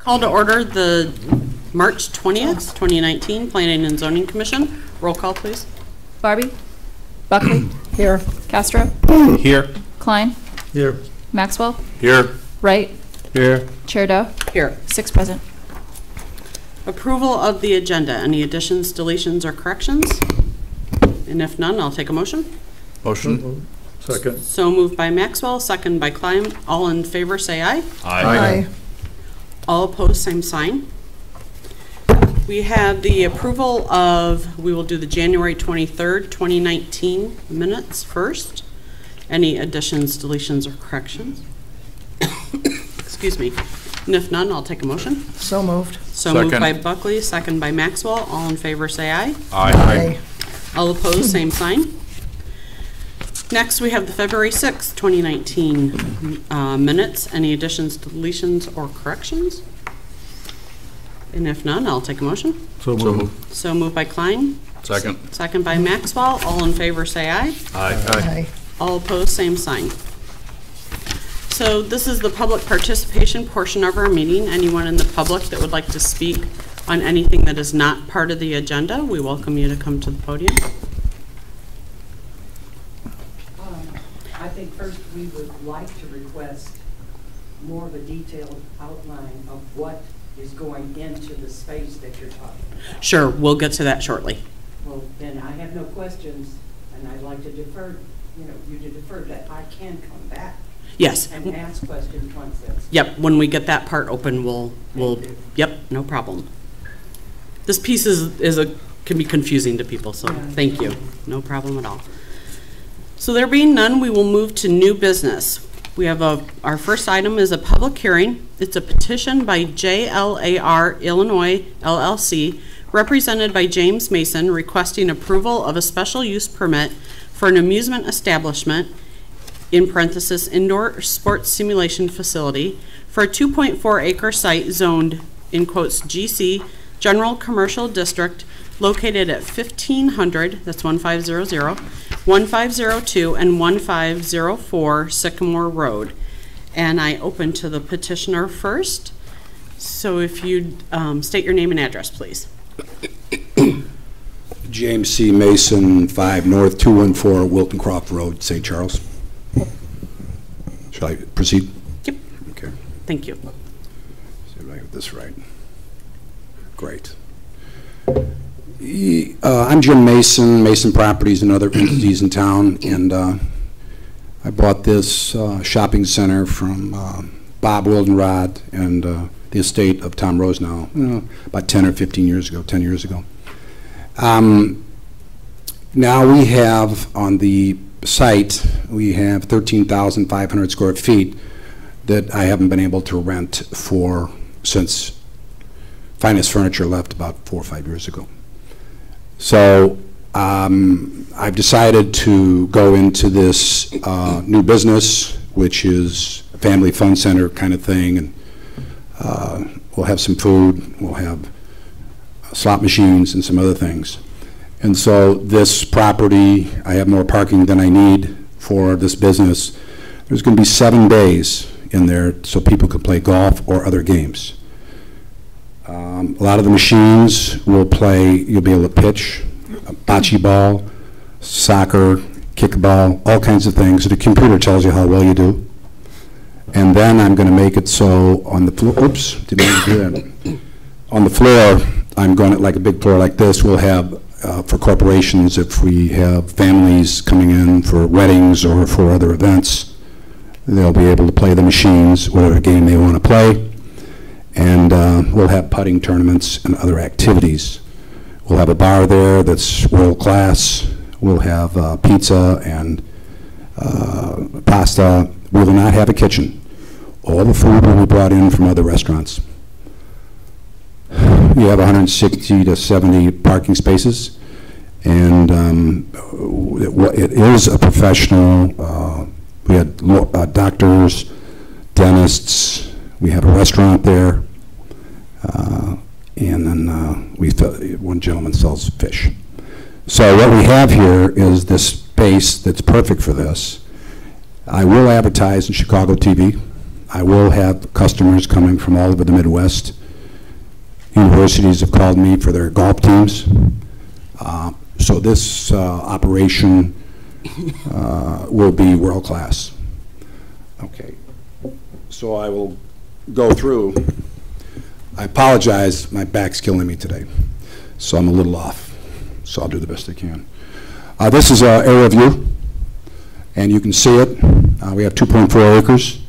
Call to order the March 20th, 2019 Planning and Zoning Commission. Roll call, please. Barbie? Buckley? Here. Castro? Here. Klein? Here. Maxwell? Here. Wright? Here. Chair Doe? Here. 6 present. Approval of the agenda. Any additions, deletions, or corrections? And if none, I'll take a motion. Motion. Second. So moved by Maxwell, second by Klein. All in favor say aye. Aye. All opposed, same sign. We have the approval of, we will do the January 23rd, 2019 minutes first. Any additions, deletions, or corrections? Excuse me. And if none, I'll take a motion. So moved. So moved by Buckley, second by Maxwell. All in favor say aye. Aye. All opposed, same sign. Next, we have the February 6th, 2019 minutes. Any additions, deletions, or corrections? And if none, I'll take a motion. So moved. So moved by Klein. Second. Second by Maxwell. All in favor say aye. Aye. All opposed, same sign. So this is the public participation portion of our meeting. Anyone in the public that would like to speak on anything that is not part of the agenda, we welcome you to come to the podium. I think first we would like to request more of a detailed outline of what is going into the space that you're talking about. Sure, we'll get to that shortly. Well, then I have no questions, and I'd like to defer, you to defer that I can come back Yes. and ask questions once that's. Yep, when we get that part open, we'll Thank you. yep, no problem. This piece can be confusing to people, so thank you. No problem at all. So there being none, we will move to new business. We have our first item is a public hearing. It's a petition by JLAR Illinois LLC, represented by James Mason, requesting approval of a special use permit for an amusement establishment, in parenthesis, indoor sports simulation facility, for a 2.4 acre site zoned, in quotes, GC, General Commercial District, located at 1500, that's 1500, 1502, and 1504 Sycamore Road. And I open to the petitioner first. So if you'd state your name and address, please. James C. Mason, 5 North 214 Wilton Croft Road, St. Charles. Shall I proceed? Yep. Okay. Thank you. See if I get this right. Great. I'm Jim Mason, Mason Properties and other entities in town, and I bought this shopping center from Bob Wildenrod and the estate of Tom Rosenau, about 10 or 15 years ago, 10 years ago. Now we have on the site, we have 13,500 square feet that I haven't been able to rent for since Finest Furniture left about 4 or 5 years ago. So I've decided to go into this new business, which is a family fun center kind of thing, and we'll have some food, we'll have slot machines and some other things. And so this property, I have more parking than I need for this business. There's going to be 7 days in there so people can play golf or other games. A lot of the machines will play, you'll be able to pitch, bocce ball, soccer, kickball, all kinds of things. The computer tells you how well you do. And then I'm going to make it so on the floor, oops, didn't mean to do that. On the floor, I'm going to, like a big floor like this, we'll have for corporations, if we have families coming in for weddings or for other events, they'll be able to play the machines, whatever game they want to play. And we'll have putting tournaments and other activities. We'll have a bar there that's world class. We'll have pizza and pasta. We will not have a kitchen. All the food will be brought in from other restaurants. We have 160 to 70 parking spaces, and it is a professional. We had doctors, dentists. We have a restaurant there, and then one gentleman sells fish. So what we have here is this space that's perfect for this. I will advertise in Chicago TV. I will have customers coming from all over the Midwest. Universities have called me for their golf teams. So this operation will be world-class. Okay, so I will go through. I apologize, my back's killing me today, so I'm a little off, so I'll do the best I can. This is an area view, and you can see it. We have 2.4 acres.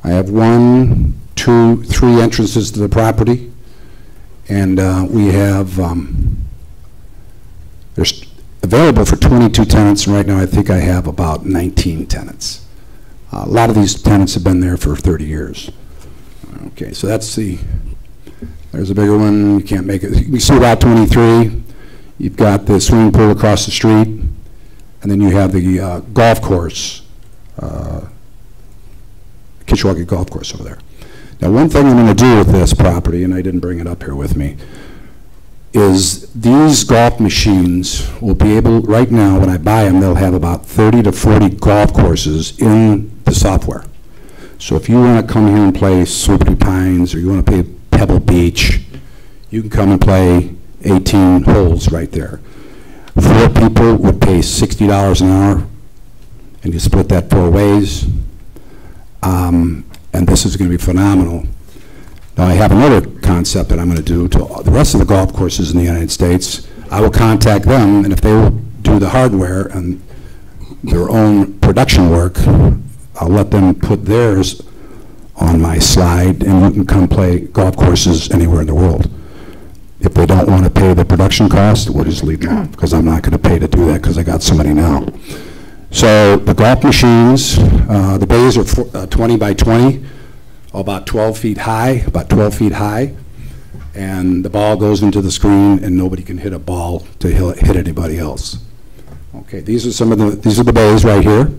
I have 1, 2, 3 entrances to the property, and we have, there's available for 22 tenants, and right now I think I have about 19 tenants. A lot of these tenants have been there for 30 years. Okay, so that's there's a bigger one, you can't make it. You see about 23. You've got the swimming pool across the street, and then you have the golf course, Kishwaukee Golf Course over there. Now, one thing I'm going to do with this property, and I didn't bring it up here with me, is these golf machines will be able, right now when I buy them, they'll have about 30 to 40 golf courses in the software. So if you want to come here and play Swoopy Pines, or you want to play Pebble Beach, you can come and play 18 holes right there. 4 people would pay $60 an hour, and you split that 4 ways. And this is going to be phenomenal. Now, I have another concept that I'm going to do to the rest of the golf courses in the United States. I will contact them, and if they will do the hardware and their own production work, I'll let them put theirs on my slide, and you can come play golf courses anywhere in the world. If they don't want to pay the production cost, we'll just leave them off, because I'm not going to pay to do that because I got so many now. So the golf machines, the bays are 20 by 20, about 12 feet high, and the ball goes into the screen, and nobody can hit a ball to hit anybody else. Okay, these are the bays right here,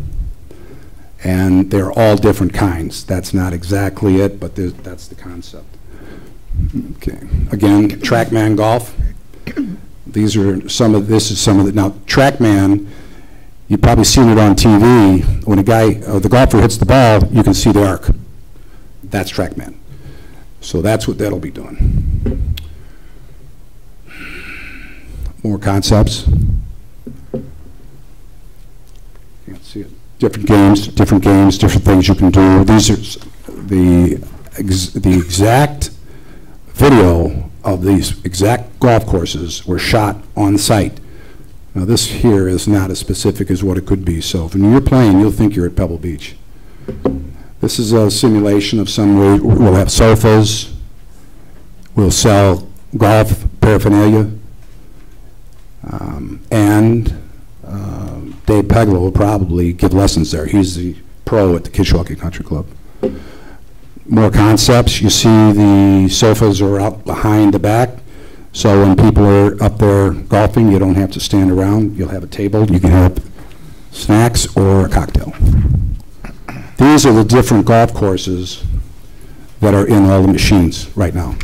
and they're all different kinds. That's not exactly it, but that's the concept. Okay, again, TrackMan Golf. This is some of the, now TrackMan, you've probably seen it on TV. When the golfer hits the ball, you can see the arc. That's TrackMan. So that's what that'll be doing. More concepts. Can't see it. Different games, different things you can do. These are the exact video of these exact golf courses were shot on site. Now this here is not as specific as what it could be, so when you're playing, you'll think you're at Pebble Beach. This is a simulation of some way. We'll have sofas, we'll sell golf paraphernalia, and Dave Pegler will probably give lessons there. He's the pro at the Kishwaukee Country Club. More concepts. You see the sofas are out behind the back, so when people are up there golfing, you don't have to stand around. You'll have a table. You can have snacks or a cocktail. These are the different golf courses that are in all the machines right now.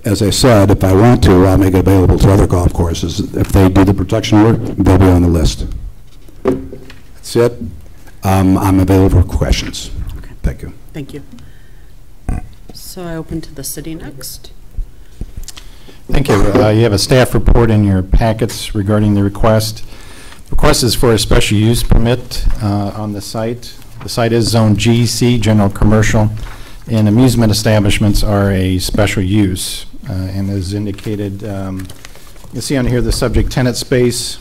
As I said, if I want to, I'll make it available to other golf courses. If they do the production work, they'll be on the list. That's it. I'm available for questions. Okay. Thank you. Thank you. So I open to the city next. Thank you. You have a staff report in your packets regarding the request. The request is for a special use permit on the site. The site is Zone GC, General Commercial, and amusement establishments are a special use. And as indicated, you'll see on here the subject tenant space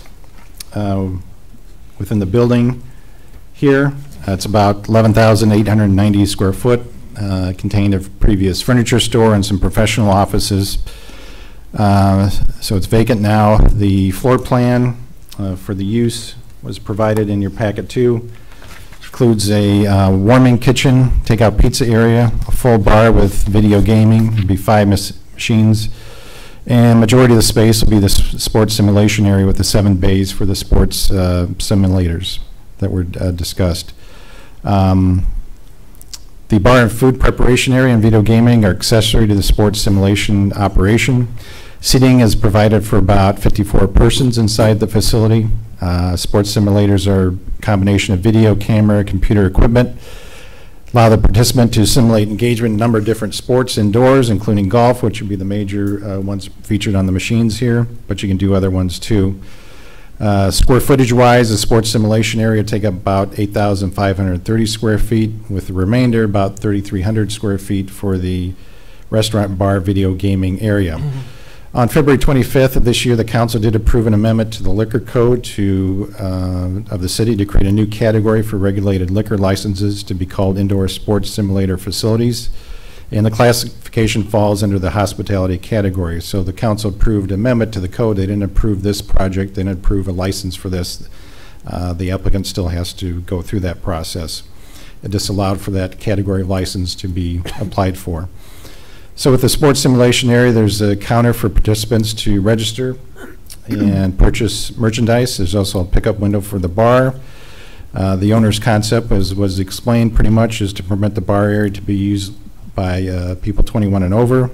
within the building here. It's about 11,890 square foot, contained a previous furniture store and some professional offices. So it's vacant now. The floor plan for the use was provided in your packet too. Includes a warming kitchen, takeout pizza area, a full bar with video gaming, it'd be 5 machines, and majority of the space will be the sports simulation area with the 7 bays for the sports simulators that were discussed. The bar and food preparation area and video gaming are accessory to the sports simulation operation. Seating is provided for about 54 persons inside the facility. Sports simulators are a combination of video, camera, computer equipment. allow the participant to simulate engagement in a number of different sports indoors, including golf, which would be the major ones featured on the machines here, but you can do other ones too. Square footage-wise, the sports simulation area take up about 8,530 square feet, with the remainder about 3,300 square feet for the restaurant, bar, video gaming area. On February 25th of this year, the council did approve an amendment to the liquor code of the city to create a new category for regulated liquor licenses to be called indoor sports simulator facilities. And the classification falls under the hospitality category. So the council approved amendment to the code. They didn't approve this project. They didn't approve a license for this. The applicant still has to go through that process. It just allowed for that category of license to be applied for. So with the sports simulation area, there's a counter for participants to register and purchase merchandise. There's also a pickup window for the bar. The owner's concept was explained pretty much is to permit the bar area to be used by people 21 and over,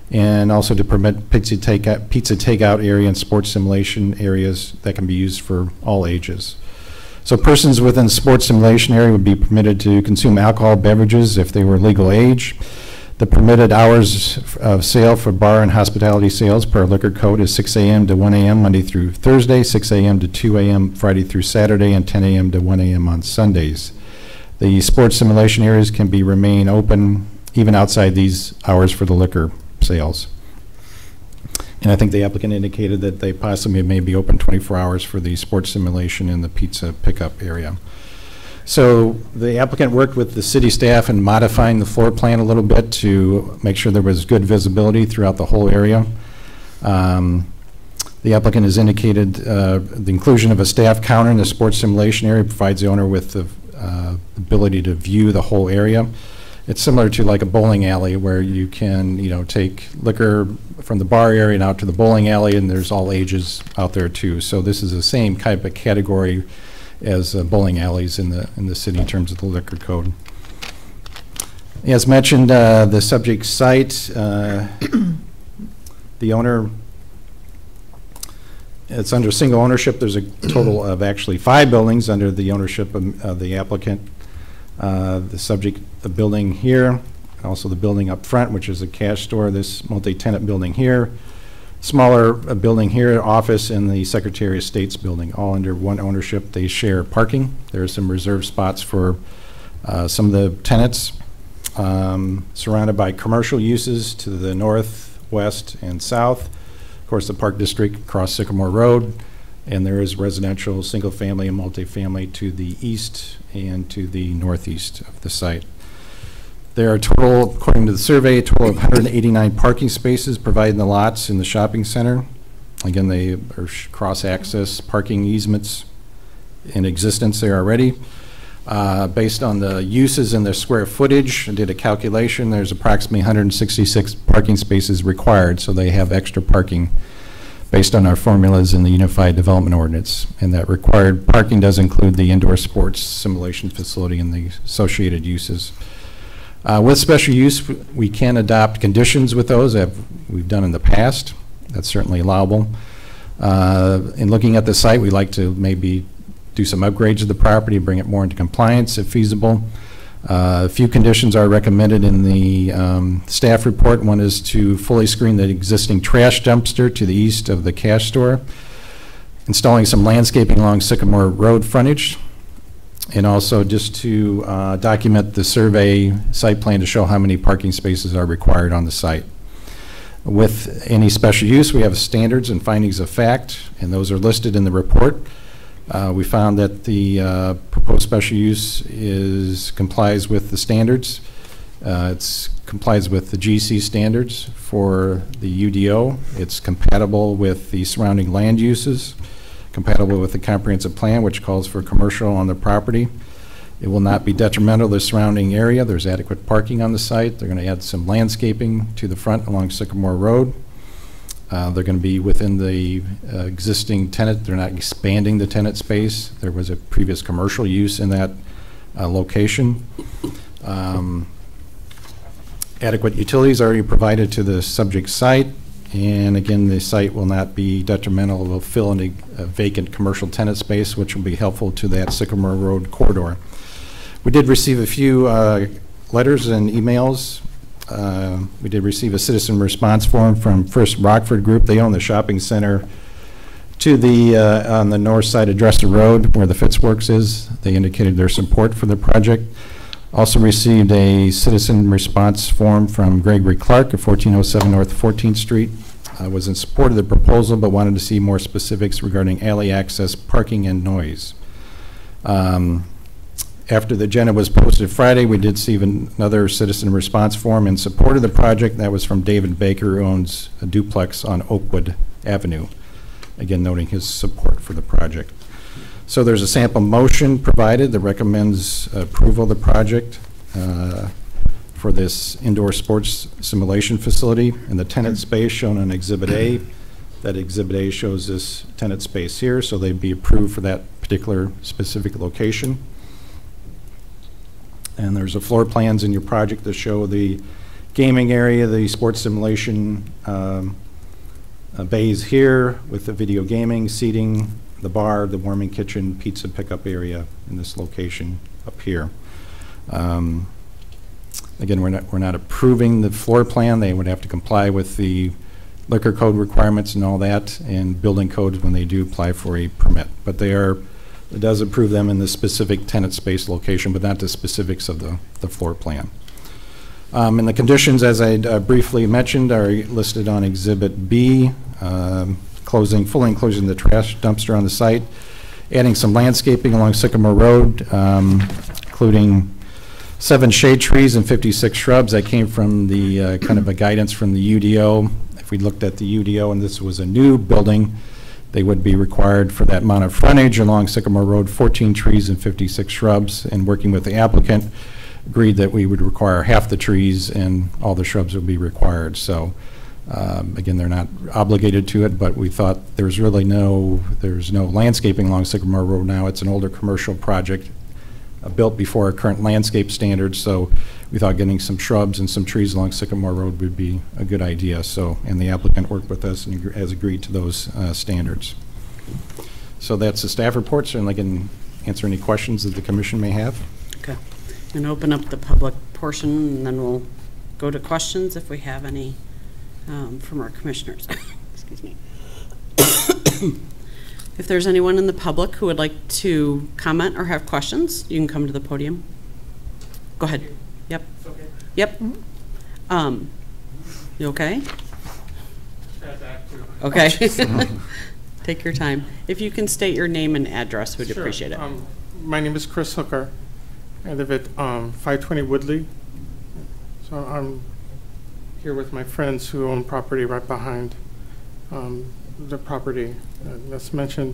and also to permit pizza takeout area and sports simulation areas that can be used for all ages. So persons within the sports simulation area would be permitted to consume alcohol beverages if they were legal age. The permitted hours of sale for bar and hospitality sales per liquor code is 6 a.m. to 1 a.m. Monday through Thursday, 6 a.m. to 2 a.m. Friday through Saturday, and 10 a.m. to 1 a.m. on Sundays. The sports simulation areas can remain open even outside these hours for the liquor sales. And I think the applicant indicated that they possibly may be open 24 hours for the sports simulation in the pizza pickup area. So the applicant worked with the city staff in modifying the floor plan a little bit to make sure there was good visibility throughout the whole area. The applicant has indicated the inclusion of a staff counter in the sports simulation area provides the owner with the ability to view the whole area. It's similar to like a bowling alley where you can, take liquor from the bar area and out to the bowling alley, and there's all ages out there too. So this is the same type of category as bowling alleys in the city in terms of the liquor code. As mentioned, the subject site, the owner, it's under single ownership. There's a total of actually 5 buildings under the ownership of the applicant. The subject, the building here, also the building up front, which is a cash store, this multi-tenant building here, smaller building here, office, and the Secretary of State's building, all under one ownership. They share parking. There are some reserved spots for some of the tenants, surrounded by commercial uses to the north, west, and south. Of course, the Park District across Sycamore Road, and there is residential, single-family, and multifamily to the east and to the northeast of the site. There are total, according to the survey, a total of 189 parking spaces provided in the lots in the shopping center. Again, they are cross-access parking easements in existence there already. Based on the uses and their square footage, I did a calculation. There's approximately 166 parking spaces required, so they have extra parking based on our formulas in the Unified Development Ordinance. And that required parking does include the indoor sports simulation facility and the associated uses. With special use, we can adopt conditions with those that we've done in the past. That's certainly allowable. In looking at the site, we like to maybe do some upgrades to the property, bring it more into compliance if feasible. A few conditions are recommended in the staff report. One is to fully screen the existing trash dumpster to the east of the cash store, installing some landscaping along Sycamore Road frontage, and also just to document the survey site plan to show how many parking spaces are required on the site. With any special use, we have standards and findings of fact, and those are listed in the report. We found that the proposed special use complies with the standards. It complies with the GC standards for the UDO. It's compatible with the surrounding land uses, compatible with the comprehensive plan, which calls for commercial on the property. It will not be detrimental to the surrounding area. There's adequate parking on the site. They're going to add some landscaping to the front along Sycamore Road. They're going to be within the existing tenant. They're not expanding the tenant space. There was a previous commercial use in that location. Adequate utilities are already provided to the subject site. And again, the site will not be detrimental. It will fill in a vacant commercial tenant space, which will be helpful to that Sycamore Road corridor. We did receive a few letters and emails. We did receive a citizen response form from First Rockford Group. They own the shopping center to the, on the north side of Dresser Road where the Fitzworks is. They indicated their support for the project. Also received a citizen response form from Gregory Clark of 1407 North 14th Street. Was in support of the proposal but wanted to see more specifics regarding alley access, parking, and noise. After the agenda was posted Friday, we did receive another citizen response form in support of the project. That was from David Baker, who owns a duplex on Oakwood Avenue, again noting his support for the project. So there's a sample motion provided that recommends approval of the project for this indoor sports simulation facility in the tenant space shown on Exhibit A. That Exhibit A shows this tenant space here, so they'd be approved for that particular specific location. And there's a floor plans in your project that show the gaming area, the sports simulation bays here with the video gaming, seating, the bar, the warming kitchen, pizza pickup area in this location up here. Again, we're not approving the floor plan. They would have to comply with the liquor code requirements and all that, and building codes when they do apply for a permit. But it does approve them in the specific tenant space location, but not the specifics of the floor plan. And the conditions, as I briefly mentioned, are listed on Exhibit B, fully enclosing the trash dumpster on the site, adding some landscaping along Sycamore Road, including 7 shade trees and 56 shrubs. That came from the kind of a guidance from the UDO. If we looked at the UDO and this was a new building, they would be required for that amount of frontage along Sycamore Road, 14 trees and 56 shrubs, and working with the applicant, agreed that we would require half the trees and all the shrubs would be required. So again, they're not obligated to it, but we thought there's no landscaping along Sycamore Road now. It's an older commercial project built before our current landscape standards, so we thought getting some shrubs and some trees along Sycamore Road would be a good idea. So, and the applicant worked with us and has agreed to those standards. So that's the staff report. Certainly can answer any questions that the commission may have. Okay. And open up the public portion, and then we'll go to questions if we have any from our commissioners. Excuse me. If there's anyone in the public who would like to comment or have questions, you can come to the podium. Go ahead. Yep. Okay. Yep. You okay? Okay. Take your time. If you can state your name and address, we'd Sure. appreciate it. My name is Chris Hooker. I live at 520 Woodley. So I'm here with my friends who own property right behind the property that's mentioned.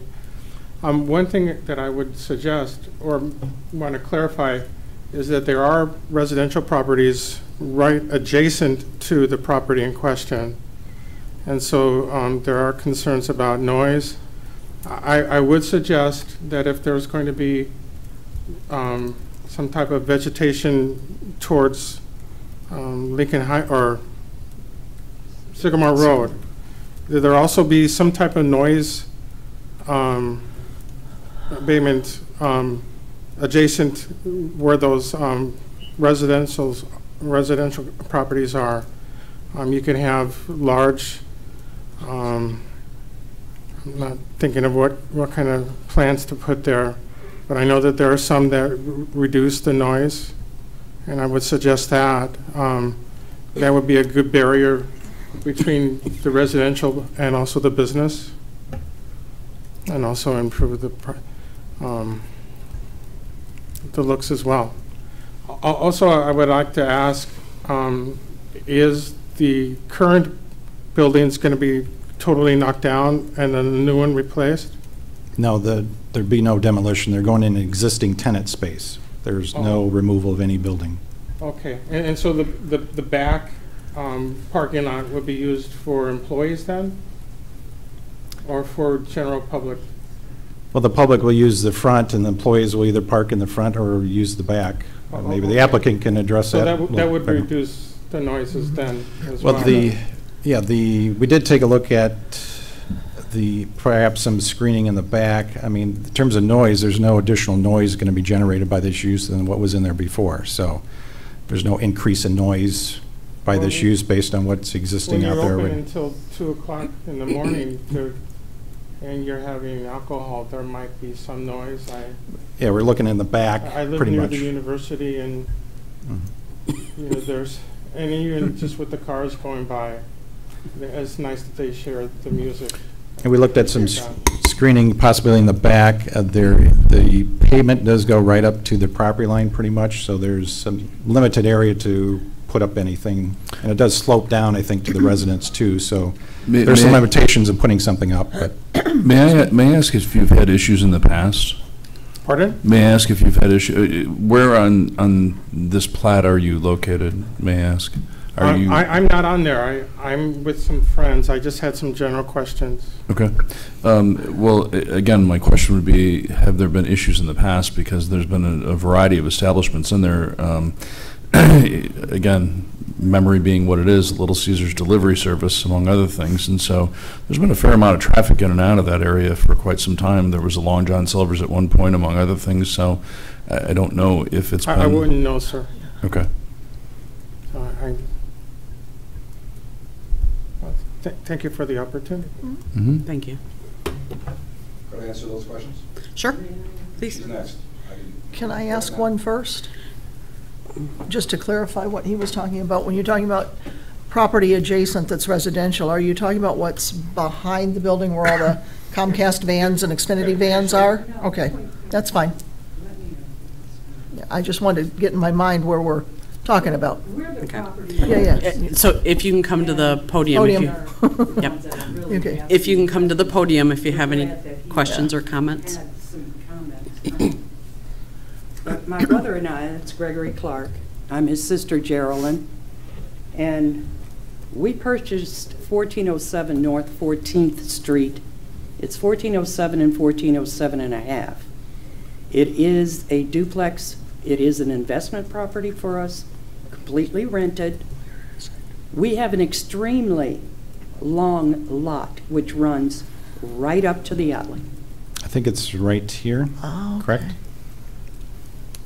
One thing that I would suggest or want to clarify is that there are residential properties right adjacent to the property in question. And so there are concerns about noise. I would suggest that if there's going to be some type of vegetation towards Lincoln High or Sycamore Road, that there also be some type of noise abatement adjacent where those residential properties are. You can have large, I'm not thinking of what kind of plants to put there, but I know that there are some that reduce the noise, and I would suggest that. That would be a good barrier between the residential and also the business, and also improve the looks as well. Also, I would like to ask, is the current buildings going to be totally knocked down and then a new one replaced? No, there'd be no demolition. They're going in an existing tenant space. There's no removal of any building. Okay, and so the back parking lot would be used for employees then? Or for general public? Well, the public will use the front, and the employees will either park in the front or use the back. Maybe the applicant can address So that. that would reduce the noises then as well? Well, we did take a look at perhaps some screening in the back. I mean, in terms of noise, there's no additional noise going to be generated by this use than what was in there before. So there's no increase in noise by this use based on what's existing out there. When you're open until 2 o'clock in the morning and you're having alcohol, there might be some noise. Yeah, we're looking in the back, I live pretty near much. the university, and you know, and even just with the cars going by, it's nice that they share the music. And we looked at some screening possibility in the back. The pavement does go right up to the property line pretty much, so there's some limited area to put up anything. And it does slope down, I think, to the residents too, so there's some limitations in putting something up. But May I ask if you've had issues in the past? Pardon? May I ask if you've had issues? Where on this plat are you located, may I ask? Are you? I'm not on there. I'm with some friends. I just had some general questions. Okay. Well, again, my question would be, have there been issues in the past? Because there's been a variety of establishments in there. Again, memory being what it is, Little Caesars Delivery Service, among other things. And so there's been a fair amount of traffic in and out of that area for quite some time. There was a Long John Silver's at one point, among other things. So I don't know if it's been. I wouldn't know, sir. Okay. Thank you for the opportunity. Mm-hmm. Thank you. Could I answer those questions? Sure, please. Next. Can I ask one first? Just to clarify what he was talking about, when you're talking about property adjacent that's residential, are you talking about what's behind the building where all the Comcast vans and Xfinity vans are? Okay, that's fine. Yeah, I just wanted to get in my mind where we're talking about. Okay. Yeah. So if you can come to the podium. Podium. Yep. Okay. If you can come to the podium if you have any questions or comments. Had some comments. But my brother and I, it's Gregory Clark, I'm his sister Geraldine, and we purchased 1407 North 14th Street. It's 1407 and 1407 and a half. It is a duplex. It is an investment property for us, completely rented. We have an extremely long lot which runs right up to the alley. I think it's right here, Oh, correct?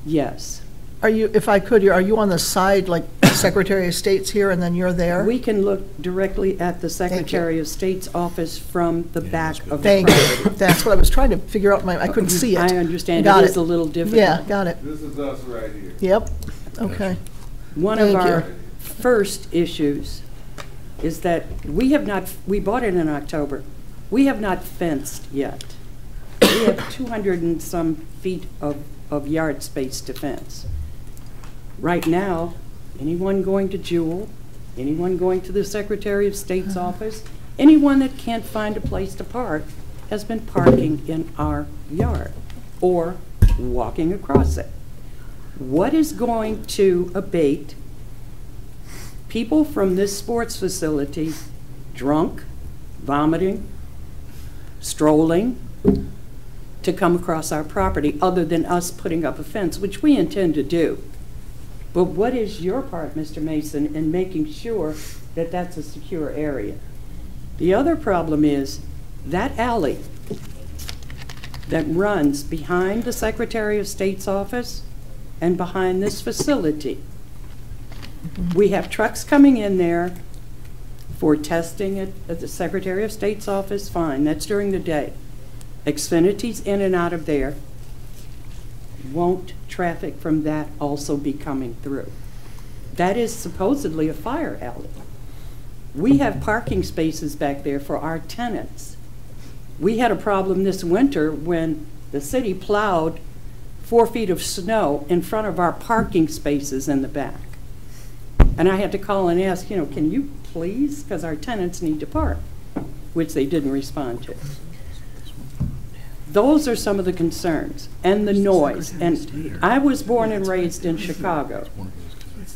Yes. Are you, if I could, are you on the side, like Secretary of State's here and then you're there? We can look directly at the Secretary of State's office from the back of the Thank property. you. That's what I was trying to figure out. I couldn't see it. I understand Got it is a little difficult. Yeah, got it. This is us right here. Yep, okay. One of Thank you. our first issues is that we bought it in October. We have not fenced yet. We have 200 and some feet of yard space to fence. Right now, anyone going to Jewel, anyone going to the Secretary of State's office, anyone that can't find a place to park has been parking in our yard or walking across it. What is going to abate people from this sports facility drunk, vomiting, strolling, to come across our property other than us putting up a fence, which we intend to do? But what is your part, Mr. Mason, in making sure that that's a secure area? The other problem is that alley that runs behind the Secretary of State's office and behind this facility. We have trucks coming in there for testing at the Secretary of State's office, fine, that's during the day. Xfinity's in and out of there. Won't traffic from that also be coming through? That is supposedly a fire alley. We have parking spaces back there for our tenants. We had a problem this winter when the city plowed 4 feet of snow in front of our parking spaces in the back. And I had to call and ask, can you please, because our tenants need to park, which they didn't respond to. Those are some of the concerns, and the noise. And I was born and raised in Chicago.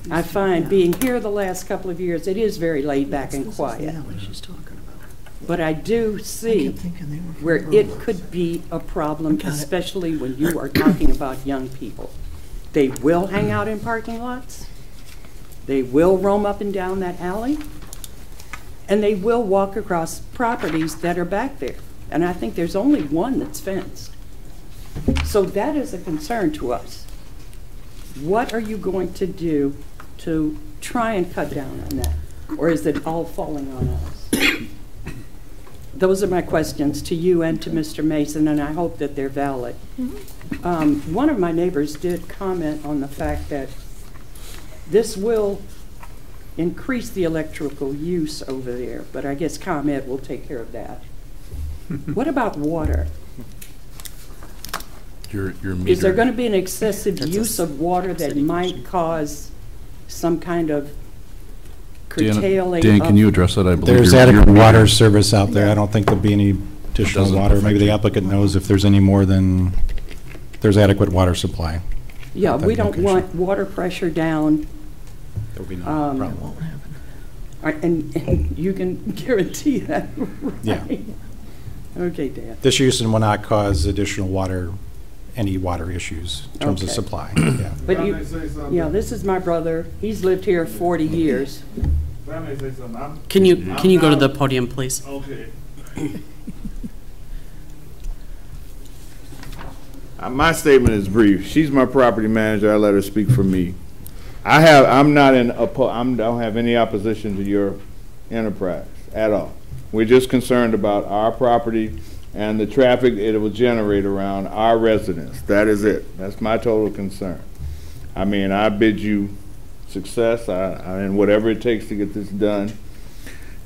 I find being here the last couple of years, it is very laid back and quiet. But I do see where it could be a problem, especially when you are talking about young people. They will hang out in parking lots. They will roam up and down that alley. And they will walk across properties that are back there. And I think there's only one that's fenced. So that is a concern to us. What are you going to do to try and cut down on that? Or is it all falling on us? Those are my questions to you and to Mr. Mason, and I hope that they're valid. One of my neighbors did comment on the fact that this will increase the electrical use over there, but I guess ComEd will take care of that. What about water? Your meter. Is there going to be an excessive That's a use of water that city might question. cause some kind of curtailing? Dan, can of- you address that? I believe There's your adequate meter- water service out there. I don't think there'll be any additional Doesn't water. Maybe affect the you. applicant knows if there's any more than, there's adequate water supply. Yeah, at that we don't location. want water pressure down, There will be no Um, problem. and you can guarantee that, Yeah. right? Okay, Dan. This use will not cause additional water, any water issues in terms of Okay. supply. Yeah. But you, yeah, this is my brother. He's lived here 40 years. Can you go to the podium, please? Okay. My statement is brief. She's my property manager. I let her speak for me. I'm not in, I don't have any opposition to your enterprise at all. We're just concerned about our property and the traffic it will generate around our residents. That is it. That's my total concern. I mean, I bid you success and whatever it takes to get this done,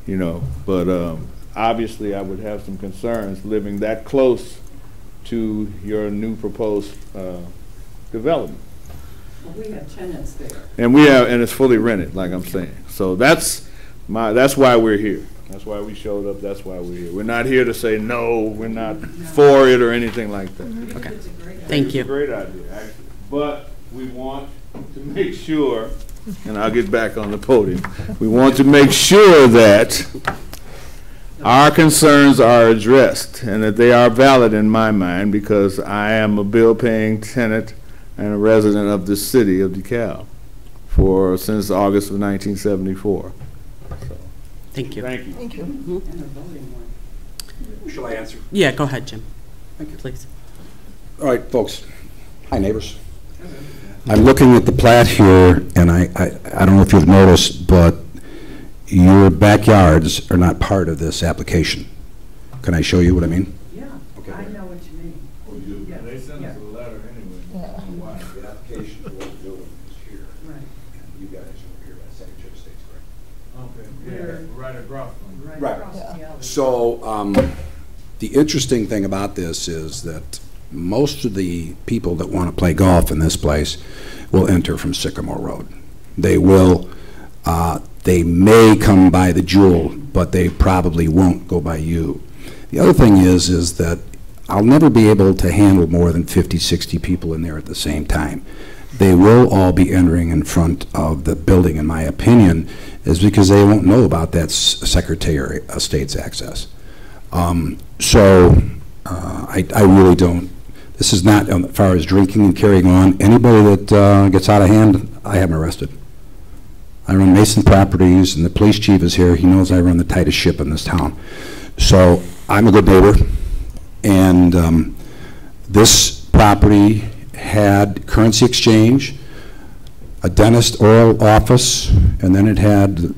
you know, but obviously I would have some concerns living that close to your new proposed development. We have tenants there. And it's fully rented, like I'm saying. So that's why we're here. That's why we showed up, that's why we're here. We're not here to say no, we're not for it or anything like that. Okay. Thank It's a you. great idea, actually. But we want to make sure, and I'll get back on the podium, we want to make sure that our concerns are addressed and that they are valid in my mind, because I am a bill-paying tenant and a resident of the city of DeKalb since August of 1974. So, Thank you. thank you. Thank you. And a voting one. Shall I answer? Yeah, go ahead, Jim. Please. All right, folks. Hi, neighbors. I'm looking at the plat here, and I don't know if you've noticed, but your backyards are not part of this application. Can I show you what I mean? Yeah, Okay. I know what you mean. Yeah. They sent us a letter anyway. Why? The application for what we're doing is here, Right, and you guys are here at Secretary of State's, correct? Okay, yeah, right across from right Right. across the alley. So, the interesting thing about this is that most of the people that want to play golf in this place will enter from Sycamore Road. They will, they may come by the Jewel, but they probably won't go by you. The other thing is that I'll never be able to handle more than 50, 60 people in there at the same time. They will all be entering in front of the building, in my opinion, is because they won't know about that Secretary of State's access. I really don't. This is not, as far as drinking and carrying on, anybody that gets out of hand, I have them arrested. I run Mason Properties, and the police chief is here. He knows I run the tightest ship in this town. So I'm a good neighbor, and this property had currency exchange, a dentist oral office, and then it had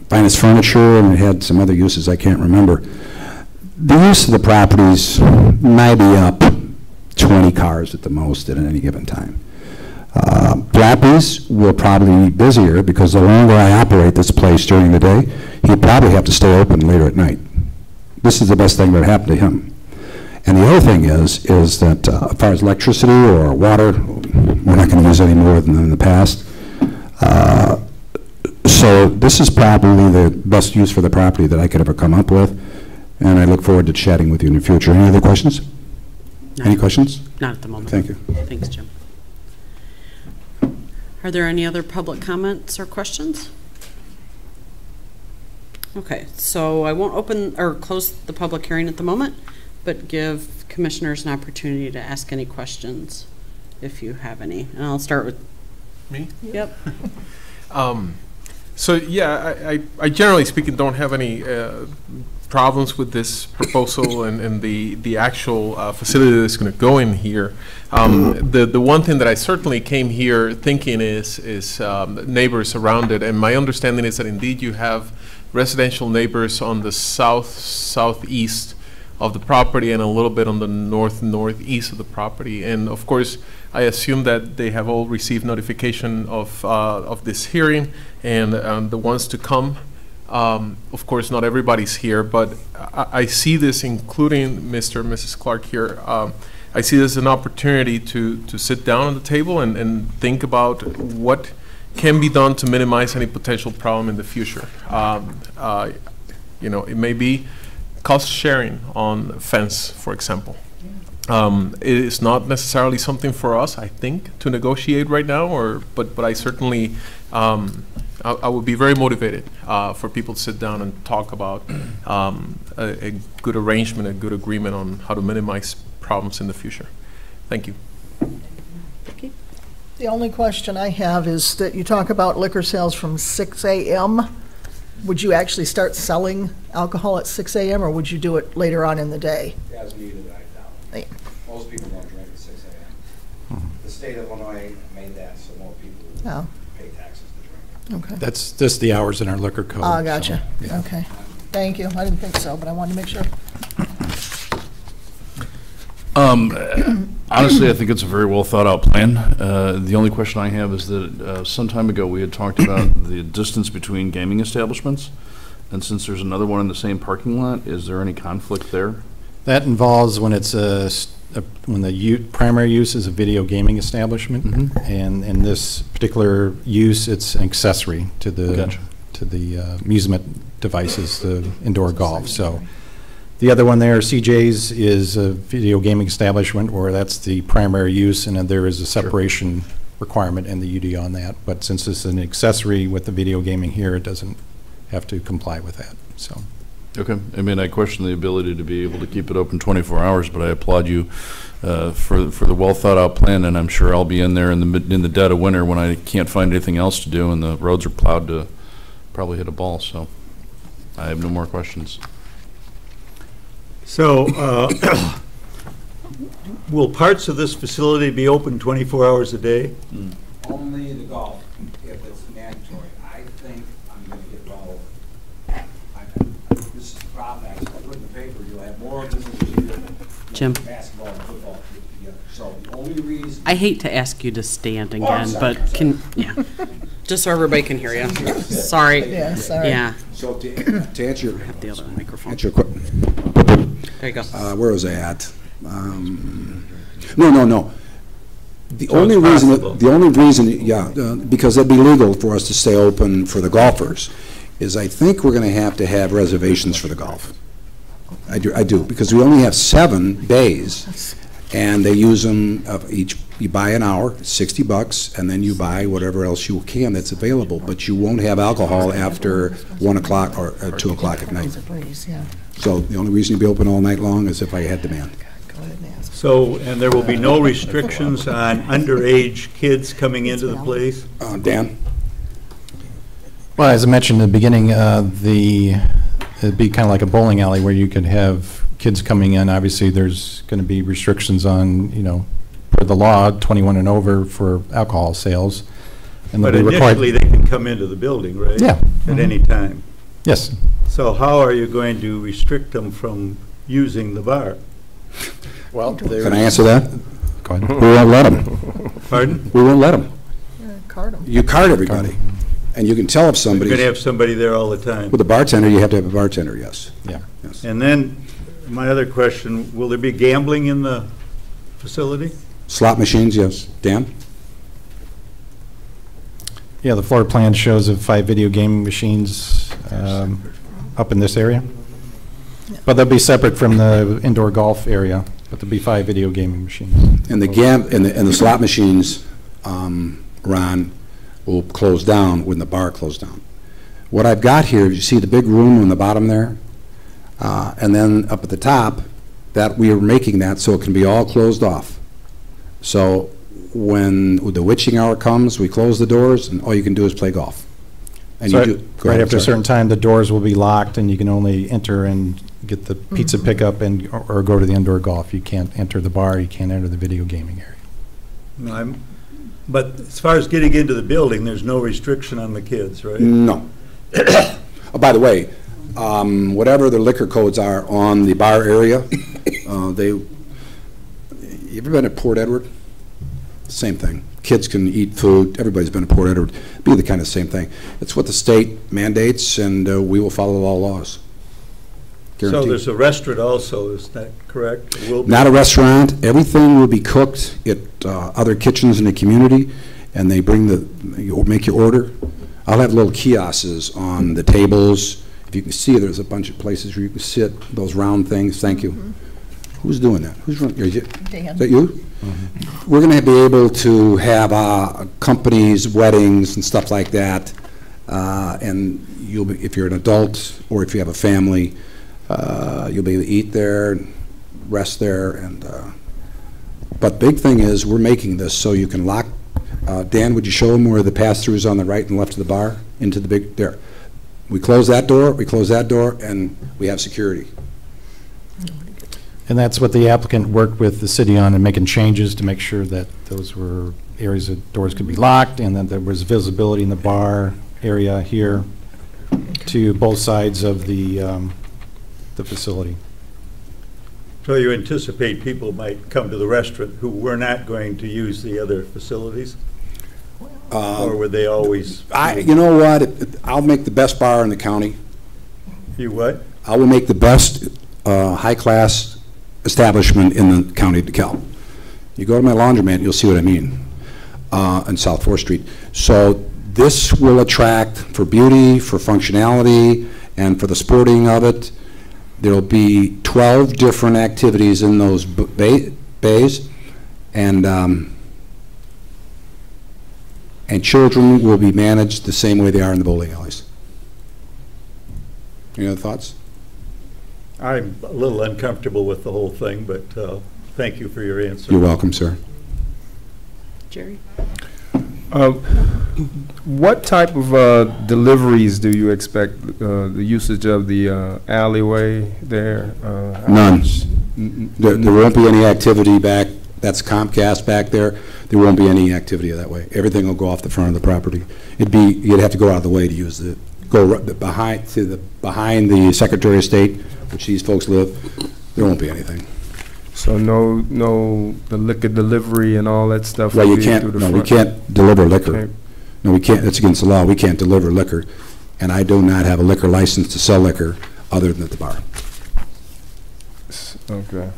finest furniture, and it had some other uses I can't remember. The use of the properties might be up 20 cars at the most at any given time. Blappies will probably be busier because the longer I operate this place during the day, he'd probably have to stay open later at night. This is the best thing that happened to him. And the other thing is that as far as electricity or water, we're not going to use any more than in the past. So this is probably the best use for the property that I could ever come up with, and I look forward to chatting with you in the future. Any other questions? Any questions? Not at the moment. Thank you. Thanks, Jim. Are there any other public comments or questions? Okay, so I won't open or close the public hearing at the moment, but give commissioners an opportunity to ask any questions if you have any. And I'll start with Me? Yep. So, yeah, I generally speaking don't have any problems with this proposal and the actual facility that's going to go in here. The one thing that I certainly came here thinking is neighbors around it, and my understanding is that indeed you have residential neighbors on the southeast of the property and a little bit on the northeast of the property. And of course, I assume that they have all received notification of this hearing and the ones to come. Of course, not everybody's here, but I see this, including Mr. and Mrs. Clark here. I see this as an opportunity to sit down on the table and think about what can be done to minimize any potential problem in the future. You know, it may be cost sharing on fence, for example. It is not necessarily something for us, I think, to negotiate right now, but I certainly I would be very motivated for people to sit down and talk about a good arrangement, a good agreement on how to minimize problems in the future. Thank you. The only question I have is that you talk about liquor sales from 6 a.m. Would you actually start selling alcohol at 6 a.m. or would you do it later on in the day? As needed, I doubt. Most people don't drink at 6 a.m. The state of Illinois made that so more people Oh. pay taxes to drink. Okay. That's just the hours in our liquor code. Ah, gotcha. so, yeah. Okay. Thank you. I didn't think so, but I wanted to make sure. Honestly, I think it's a very well thought out plan. The only question I have is that some time ago we had talked about the distance between gaming establishments, and since there's another one in the same parking lot, is there any conflict there? That involves when it's when the primary use is a video gaming establishment, and in this particular use, it's an accessory to the Gotcha. amusement devices, the indoor golf. So the other one there, CJ's, is a video gaming establishment where that's the primary use, and then there is a separation requirement in the UD on that. But since it's an accessory with the video gaming here, it doesn't have to comply with that. So. Okay. I mean, I question the ability to be able to keep it open 24 hours, but I applaud you for the well thought out plan, and I'm sure I'll be in there in the dead of winter when I can't find anything else to do and the roads are plowed to probably hit a ball. So I have no more questions. So, will parts of this facility be open 24 hours a day? Only the golf, if it's mandatory. I think I'm going to get well. This is the problem. I put in the paper, you'll have more businesses here Jim. than basketball and football together. So the only reason. I hate to ask you to stand I'm again, sorry, but just so everybody can hear you. Sorry. Yeah, sorry. Yeah, So to answer your, the other microphone. answer your There you go. where was I at? No. The only reason, because it'd be legal for us to stay open for the golfers, is I think we're going to have reservations for the golf. I do, because we only have 7 bays, and they use them each. You buy an hour, $60, and then you buy whatever else you can that's available. But you won't have alcohol after 1 o'clock or 2 o'clock at night. Please, yeah. So the only reason to be open all night long is if I had demand. Go ahead and ask. So, and there will be no restrictions on underage kids coming into the place? Dan? Well, as I mentioned in the beginning, it'd be kind of like a bowling alley where you could have kids coming in. Obviously, there's going to be restrictions on, per the law, 21 and over for alcohol sales. And But they'll be required- initially, they can come into the building, right? Yeah. At any time. Yes. So how are you going to restrict them from using the bar? Well, Can I answer that? Go ahead. We won't let them. Pardon? We won't let them. Yeah, card 'em. You card everybody, and you can tell if You're somebody's, going to have somebody there all the time? with a bartender, you have to have a bartender, yes. Yeah. Yes. And then, my other question, will there be gambling in the facility? Slot machines, yes. Dan? Yeah, the floor plan shows of 5 video game machines up in this area. But they'll be separate from the indoor golf area, but there'll be 5 video gaming machines. And the slot machines, Ron, will close down when the bar closed down. What I've got here, you see the big room on the bottom there? And then up at the top, that we are making that so it can be all closed off. So when the witching hour comes, we close the doors, and all you can do is play golf. And So you do, go right ahead, after a sorry. certain time, the doors will be locked, and you can only enter and get the pizza pickup and, or go to the indoor golf. You can't enter the bar, you can't enter the video gaming area. But as far as getting into the building, there's no restriction on the kids, right? No. Oh, by the way, whatever the liquor codes are on the bar area, you ever been at Port Edward? Same thing. Kids can eat food. Everybody's been at Port Edward. Be the kind of same thing. It's what the state mandates, and we will follow all laws. So Guaranteed. there's a restaurant also, is that correct? It will be- Not a restaurant. Everything will be cooked at other kitchens in the community, and they bring you make your order. I'll have little kiosks on the tables. If you can see, there's a bunch of places where you can sit, those round things. Thank you. Who's doing that? Who's running? Dan. Is that you? We're going to be able to have companies, weddings, and stuff like that. And you'll be, if you're an adult or if you have a family, you'll be able to eat there, rest there, and. But big thing is, we're making this so you can lock. Dan, would you show them where the pass-through is on the right and left of the bar into the big there? We close that door, and we have security. And that's what the applicant worked with the city on, and making changes to make sure that those were areas that doors could be locked, and that there was visibility in the bar area here to both sides of the facility. So you anticipate people might come to the restaurant who were not going to use the other facilities? Or were they always? You know what? I'll make the best bar in the county. You what? I will make the best high-class establishment in the county of DeKalb. You go to my laundromat, you'll see what I mean, on South 4th Street. So this will attract for beauty, for functionality, and for the sporting of it. There'll be 12 different activities in those bays, and children will be managed the same way they are in the bowling alleys. Any other thoughts? I'm a little uncomfortable with the whole thing, but thank you for your answer. You're welcome, sir. Jerry? What type of deliveries do you expect, the usage of the alleyway there? None. There won't be any activity back, that's Comcast back there. There won't be any activity that way. Everything will go off the front of the property. You'd have to go out of the way to use behind the Secretary of State, which these folks live. There won't be anything. So the liquor delivery and all that stuff? Well, will you be can't, through the no, we front? can't deliver liquor. Okay. No, we can't, that's against the law. We can't deliver liquor. And I do not have a liquor license to sell liquor other than at the bar. Okay.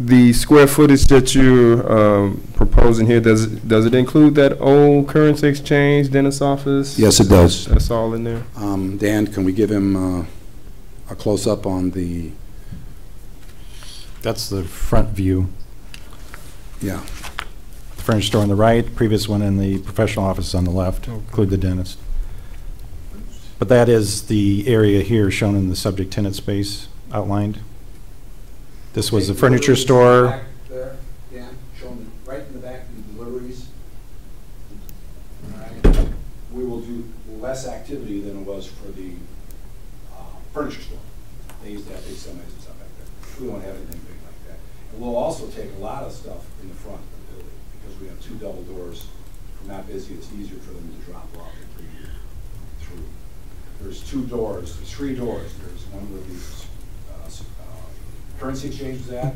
The square footage that you're proposing here, does it include that old currency exchange, dentist office? Yes, it does. That's all in there? Dan, can we give him a close-up on the, That's the front view. yeah. The furniture store on the right, previous one in the professional office on the left, include the dentist. But that is the area here shown in the subject tenant space outlined. This was the furniture store. Back there, Dan, show them right in the back, the deliveries. All right. We will do less activity than it was for the furniture store. They used to have big semis and stuff back there. We won't have anything big like that. And we'll also take a lot of stuff in the front of the building because we have 2 double doors. If we're not busy, it's easier for them to drop off and bring you through. There's 2 doors, there's 3 doors. There's one where the currency exchange was at.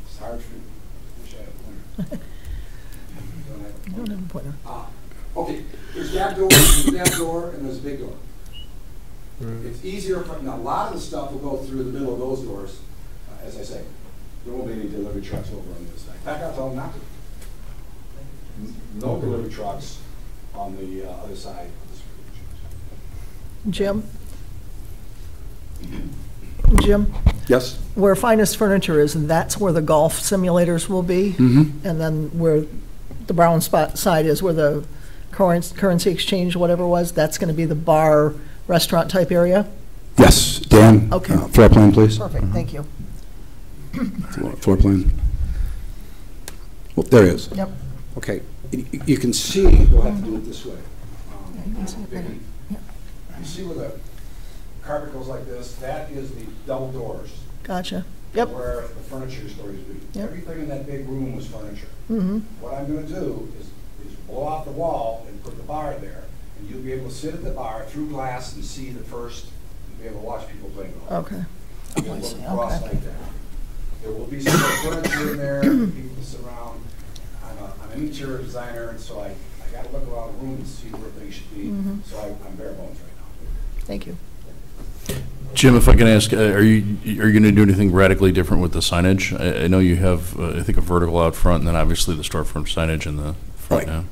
It's hard for, wish I had a pointer. Don't have a pointer. Okay, there's that door, and there's a big door. It's easier for, now a lot of the stuff will go through the middle of those doors, as I say. There won't be any delivery trucks over on this side. Back out, tell them not to. No delivery trucks on the other side of this. Jim? Jim? Yes? Where Finest Furniture is, that's where the golf simulators will be? Mm-hmm. And then where the brown spot side is where the currency exchange, whatever it was, that's going to be the bar, restaurant type area? Yes, Dan. Okay. Floor plan, please. Perfect, thank you. Floor plan. Well, there it is. Yep. Okay, you can see, we'll have to do it this way. Vicki, you see where the carpet goes like this? That is the double doors. Gotcha. Yep. Where the furniture storage would be. Yep. Everything in that big room was furniture. Mm-hmm. What I'm gonna do is blow off the wall and put the bar there, and you'll be able to sit at the bar through glass and see the first, you'll be able to watch people play golf. Okay. You'll look across like that. There will be some furniture in there, for people to sit around. I'm an interior designer, and so I gotta look around the room and see where things should be. Mhm. So I'm bare bones right now. Thank you. Jim, if I can ask, are you going to do anything radically different with the signage? I know you have, I think, a vertical out front, and then obviously the storefront signage in the front now.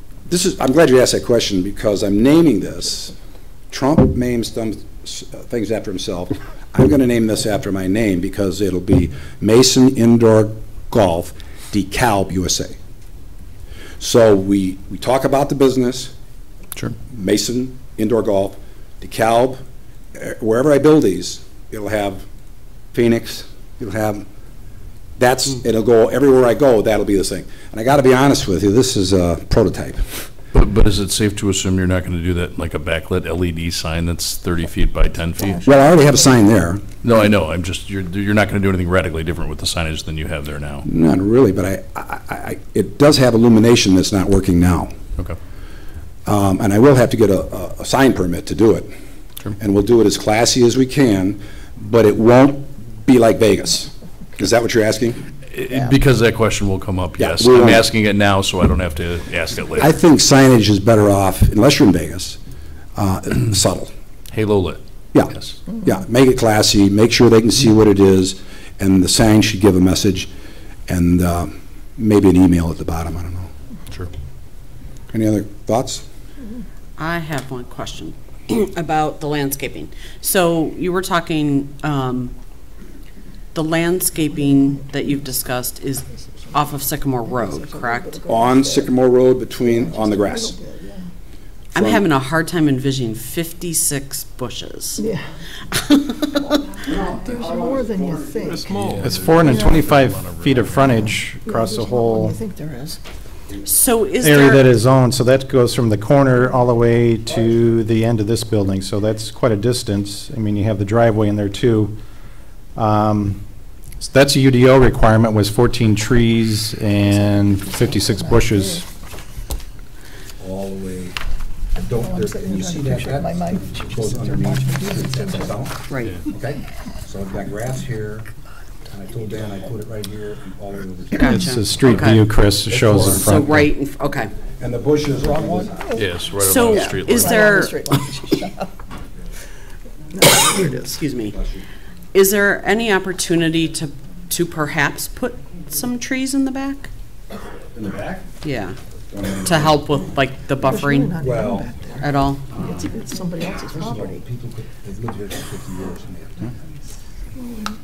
I'm glad you asked that question, because I'm naming this. Trump names things after himself. I'm going to name this after my name, because it'll be Mason Indoor Golf, DeKalb, USA. So we talk about the business. Sure. Mason Indoor Golf, DeKalb. Wherever I build these, it'll have Phoenix, it'll go everywhere I go, that'll be the thing. And I gotta be honest with you, this is a prototype. But is it safe to assume you're not going to do that like a backlit LED sign that's 30 feet by 10 feet? Well, I already have a sign there. No, I know, you're not going to do anything radically different with the signage than you have there now. Not really, but it does have illumination that's not working now. Okay. And I will have to get a sign permit to do it. Sure. And we'll do it as classy as we can, but it won't be like Vegas. Is that what you're asking? Because that question will come up, Yeah, yes. we I'm won't. asking it now so I don't have to ask it later. I think signage is better off, unless you're in Vegas, subtle. Halo lit. Yeah, Yes. yeah, make it classy, make sure they can see what it is, and the sign should give a message, and maybe an email at the bottom, I don't know. Sure. Any other thoughts? I have one question about the landscaping. So you were talking, the landscaping that you've discussed is off of Sycamore Road, correct? On Sycamore Road on the grass. I'm having a hard time envisioning 56 bushes. Yeah. There's more than you think. It's 425 feet of frontage across the whole You think there is? So is area that there, is owned, so that goes from the corner all the way to the end of this building, so that's quite a distance. I mean, you have the driveway in there too. So that's a UDO requirement, was 14 trees and 56 bushes. All the way. You see that? My mind. Goes underneath, that's a down. right, Okay, so I've got grass here, and I told Dan I'd put it right here and all the way over to Gotcha. It's a street Okay. view, Chris, it shows in so front. right, okay. And the bushes are wrong one? Yes, right So along the street is line. there, excuse me, is there any opportunity to perhaps put some trees in the back? In the back? Yeah, to help with like the There's really buffering not Well- even back there. at all? It's somebody else's property. People they've lived here for 50 years, and they have time.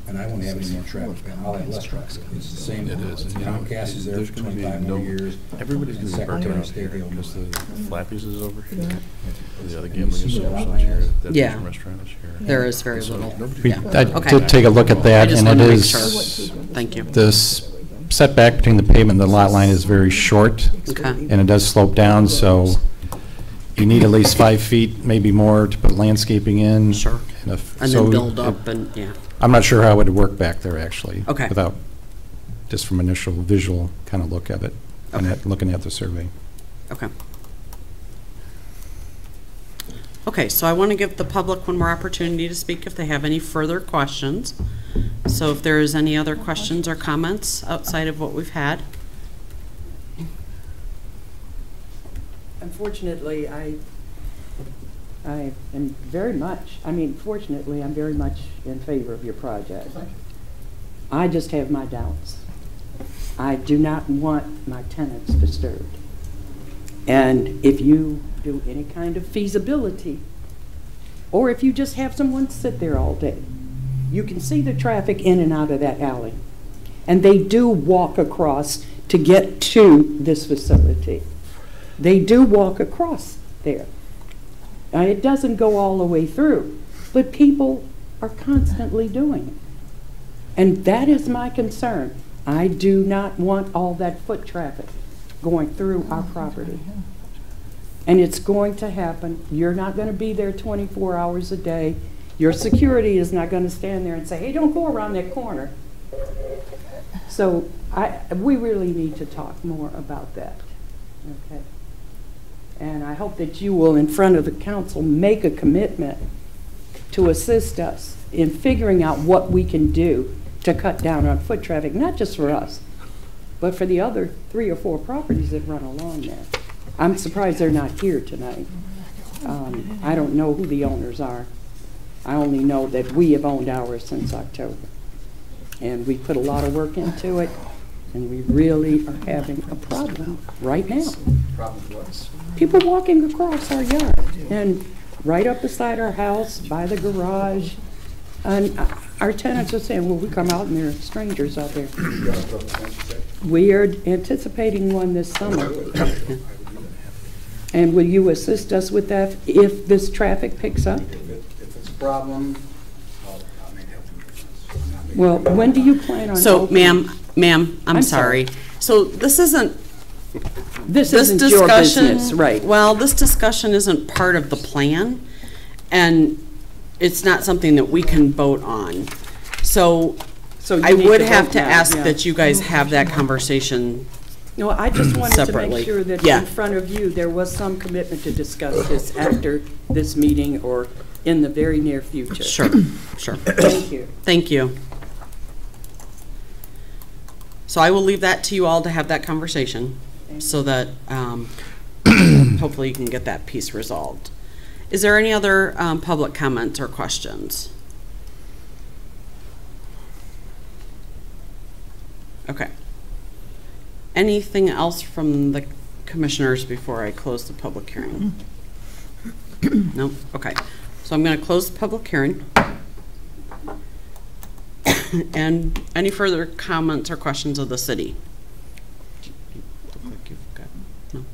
And I won't have any more traffic, I'll have less traffic. It's the same. It is. And, you know, Comcast is there there's for gonna be 25 more no- years. Everybody's going to be Secretary parked of around State, here they'll because move. the Flappies is over here. Yeah. The other gambling establishment's here. That Yeah. Asian restaurant is here. There is very little. We- Yeah. I Okay. did take a look at I that, just and wanted it to make is, sure. Thank you. this setback between the pavement and the lot line is very short, Okay. and it does slope down, so you need at least 5 feet, maybe more, to put landscaping in. Sure. And so then build it- up and, yeah. I'm not sure how it would work back there, actually. Okay. Without, just from initial visual kind of look of it, and Okay. looking at the survey. Okay. Okay, so I want to give the public one more opportunity to speak if they have any further questions. So if there is any other questions or comments outside of what we've had. Unfortunately, I am very much, fortunately, I'm very much in favor of your project. I just have my doubts. I do not want my tenants disturbed. And if you do any kind of feasibility, or if you just have someone sit there all day, you can see the traffic in and out of that alley. And they do walk across to get to this facility. They do walk across there. Now, it doesn't go all the way through, but people are constantly doing it. And that is my concern. I do not want all that foot traffic going through our property. And it's going to happen. You're not going to be there 24 hours a day. Your security is not going to stand there and say, hey, don't go around that corner. So we really need to talk more about that. Okay. And I hope that you will, in front of the council, make a commitment to assist us in figuring out what we can do to cut down on foot traffic, not just for us, but for the other 3 or 4 properties that run along there. I'm surprised they're not here tonight. I don't know who the owners are. I only know that we have owned ours since October. And we put a lot of work into it, and we really are having a problem right now. People walking across our yard and right up beside our house, by the garage. And our tenants are saying, well, we come out and there are strangers out there. We are anticipating one this summer. And will you assist us with that if this traffic picks up? If it's a problem, I'll make that. Well, when do you plan on So, opening? ma'am, I'm sorry. So this isn't, This this isn't your discussion, business, right? well, this discussion isn't part of the plan, and it's not something that we can vote on. So So you I need would to have vote to now, ask yeah. that you guys have that conversation. No, I just wanted to Separately. make sure that Yeah. in front of you, there was some commitment to discuss this after this meeting or in the very near future. Sure, sure. Thank you. Thank you. So I will leave that to you all to have that conversation so that hopefully you can get that piece resolved. Is there any other public comments or questions? Okay. Anything else from the commissioners before I close the public hearing? No? Okay. So I'm going to close the public hearing. And any further comments or questions of the city? Look like you've got, no?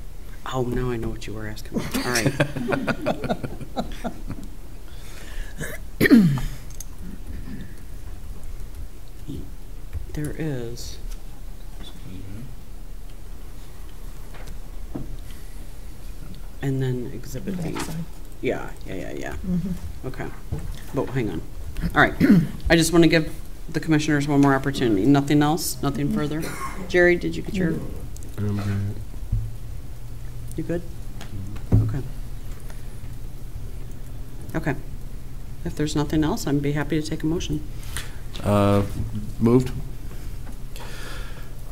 Oh, now I know what you were asking. All right. There is. And then Exhibit B. Yeah. Okay. But hang on. All right. I just want to give the commissioners one more opportunity. Nothing else? Nothing further? Jerry, did you get your? You good? Okay. Okay. If there's nothing else, I'd be happy to take a motion. Moved.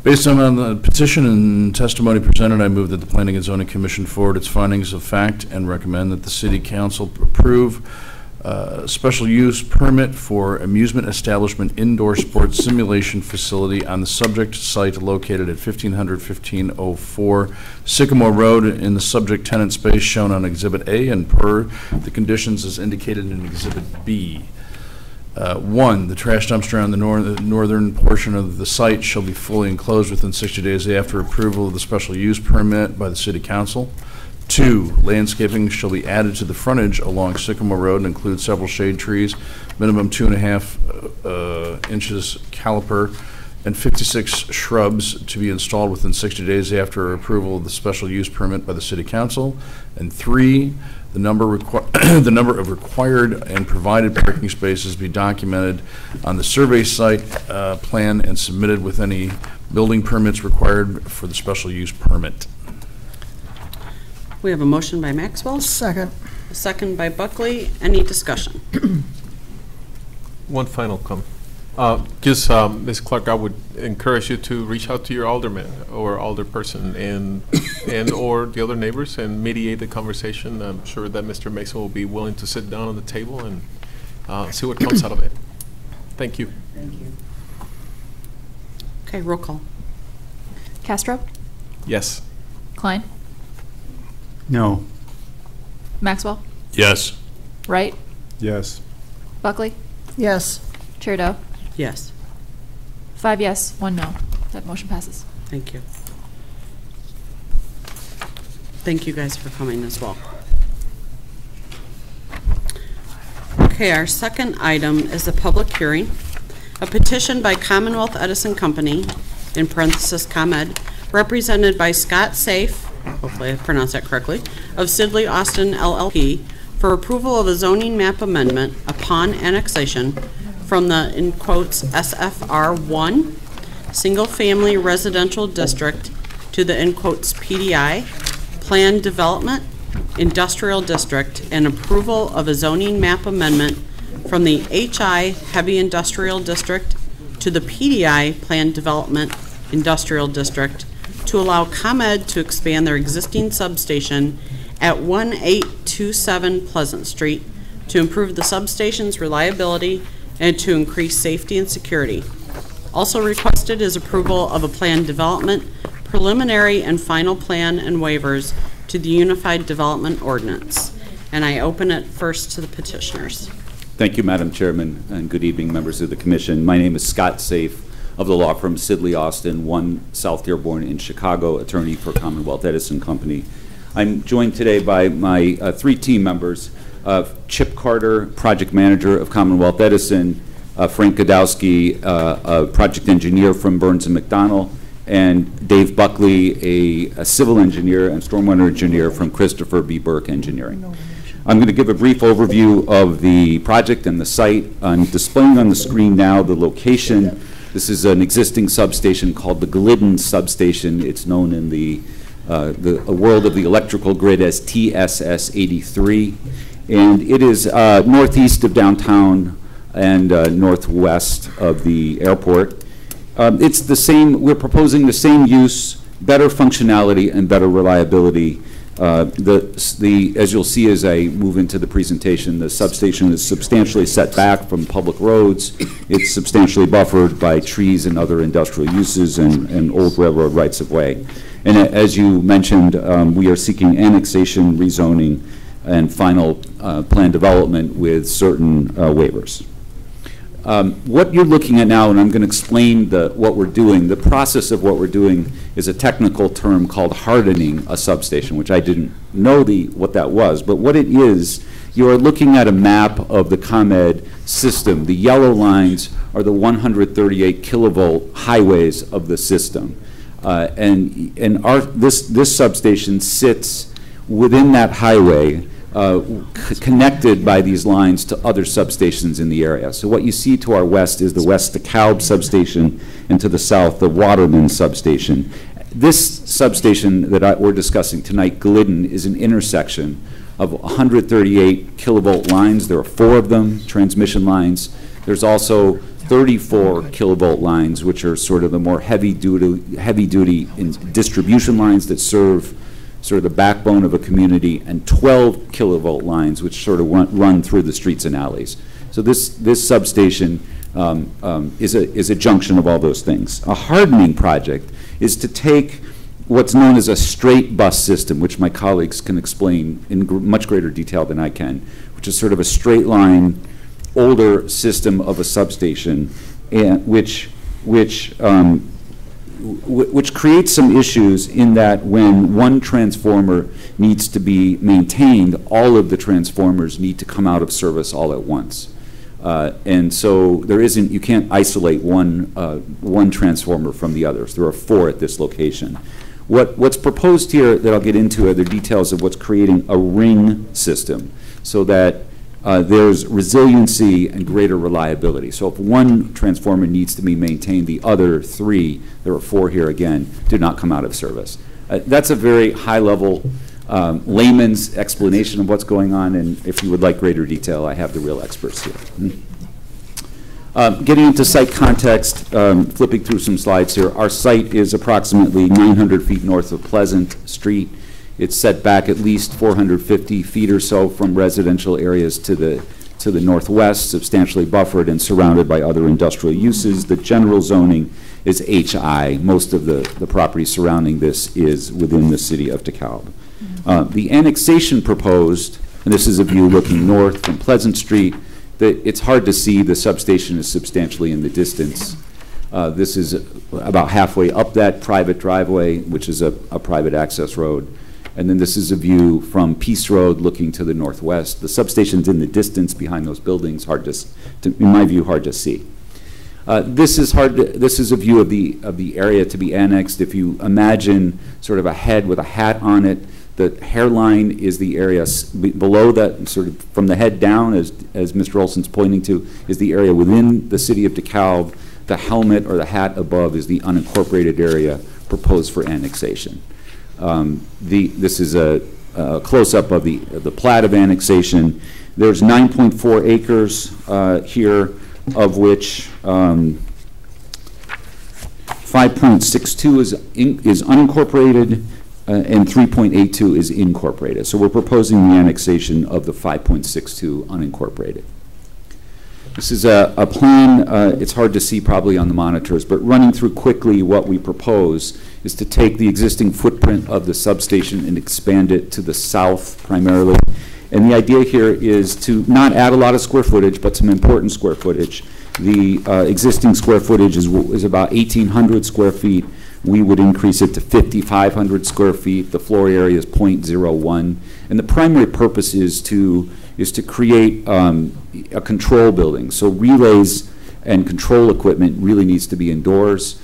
Based on the petition and testimony presented, I move that the Planning and Zoning Commission forward its findings of fact and recommend that the City Council approve special use permit for amusement establishment indoor sports simulation facility on the subject site located at 1504 Sycamore Road in the subject tenant space shown on Exhibit A and per the conditions as indicated in Exhibit B. 1, the trash dumpster on the northern portion of the site shall be fully enclosed within 60 days after approval of the special use permit by the City Council. 2, landscaping shall be added to the frontage along Sycamore Road and include several shade trees, minimum 2.5 inches caliper, and 56 shrubs to be installed within 60 days after approval of the special use permit by the City Council. And 3, the number of required and provided parking spaces be documented on the survey site plan and submitted with any building permits required for the special use permit. We have a motion by Maxwell, Second. a second by Buckley. Any discussion? One final comment. Ms. Clark, I would encourage you to reach out to your alderman or alderperson and or the other neighbors and mediate the conversation. I'm sure that Mr. Mason will be willing to sit down on the table and see what comes out of it. Thank you. Thank you. Okay, roll call. Castro? Yes. Klein? No. Maxwell? Yes. Wright? Yes. Buckley? Yes. Trudeau? Yes, 5 yes, 1 no. That motion passes. thank you. Thank you guys for coming as well. Okay, our second item is a public hearing. A petition by Commonwealth Edison Company, in parenthesis ComEd, represented by Scott Safe hopefully I pronounced that correctly, of Sidley Austin LLP for approval of a zoning map amendment upon annexation from the, in quotes, SFR1, single-family residential district to the, in quotes, PDI, planned development, industrial district, and approval of a zoning map amendment from the HI heavy industrial district to the PDI planned development industrial district to allow ComEd to expand their existing substation at 1827 Pleasant Street to improve the substation's reliability and to increase safety and security. Also requested is approval of a planned development, preliminary and final plan and waivers to the Unified Development Ordinance. And I open it first to the petitioners. Thank you, Madam Chairman, and good evening, members of the Commission. My name is Scott Safe of the law firm Sidley Austin, 1 South Dearborn in Chicago, attorney for Commonwealth Edison Company. I'm joined today by my 3 team members, Chip Carter, project manager of Commonwealth Edison, Frank Godowski, a project engineer from Burns & McDonnell, and Dave Buckley, a civil engineer and stormwater engineer from Christopher B. Burke Engineering. I'm going to give a brief overview of the project and the site. I'm displaying on the screen now the location. This is an existing substation called the Glidden substation. It's known in the world of the electrical grid as TSS 83. And it is northeast of downtown and northwest of the airport. It's the same, we're proposing the same use, better functionality, and better reliability. As you'll see as I move into the presentation, the substation is substantially set back from public roads. It's substantially buffered by trees and other industrial uses and old railroad rights-of-way. And as you mentioned, we are seeking annexation, rezoning, and final plan development with certain waivers. What you're looking at now, and I'm going to explain what we're doing, the process of what we're doing is a technical term called hardening a substation, which I didn't know what that was. But what it is, you are looking at a map of the ComEd system. The yellow lines are the 138 kilovolt highways of the system. This substation sits within that highway, connected by these lines to other substations in the area. So what you see to our west is the West DeKalb substation, and to the south, the Waterman substation. This substation that we're discussing tonight, Glidden, is an intersection of 138 kilovolt lines. There are 4 of them, transmission lines. There's also 34 kilovolt lines, which are sort of the more heavy-duty distribution lines that serve sort of the backbone of a community, and 12 kilovolt lines, which sort of run through the streets and alleys. So this substation is a junction of all those things. A hardening project is to take what's known as a straight bus system, which my colleagues can explain in much greater detail than I can, which is sort of a straight line, older system of a substation, and which creates some issues in that when one transformer needs to be maintained, all of the transformers need to come out of service all at once. And so you can't isolate one transformer from the others. There are 4 at this location. What's proposed here that I'll get into are the details of what's creating a ring system so that there's resiliency and greater reliability. So if one transformer needs to be maintained, the other 3, there are 4 here again, do not come out of service. That's a very high-level layman's explanation of what's going on, and if you would like greater detail, I have the real experts here. Getting into site context, flipping through some slides here, our site is approximately 900 feet north of Pleasant Street. It's set back at least 450 feet or so from residential areas to the northwest, substantially buffered and surrounded by other industrial uses. The general zoning is HI. Most of the property surrounding this is within the city of DeKalb. The annexation proposed, and this is a view looking north from Pleasant Street, it's hard to see. The substation is substantially in the distance. This is about halfway up that private driveway, which is a private access road. And then this is a view from Peace Road looking to the northwest. The substation's in the distance behind those buildings, in my view, hard to see. This is this is a view of the area to be annexed. If you imagine sort of a head with a hat on it, the hairline is the area below that, sort of from the head down, as Mr. Olson's pointing to, is the area within the city of DeKalb. The helmet or the hat above is the unincorporated area proposed for annexation. This is a close-up of the plat of annexation. There's 9.4 acres here, of which 5.62 is unincorporated and 3.82 is incorporated. So we're proposing the annexation of the 5.62 unincorporated. This is a plan, it's hard to see probably on the monitors, but running through quickly what we propose is to take the existing footprint of the substation and expand it to the south primarily. And the idea here is to not add a lot of square footage, but some important square footage. The existing square footage is about 1,800 square feet. We would increase it to 5,500 square feet. The floor area is 0.01. And the primary purpose is to create a control building. So relays and control equipment really needs to be indoors.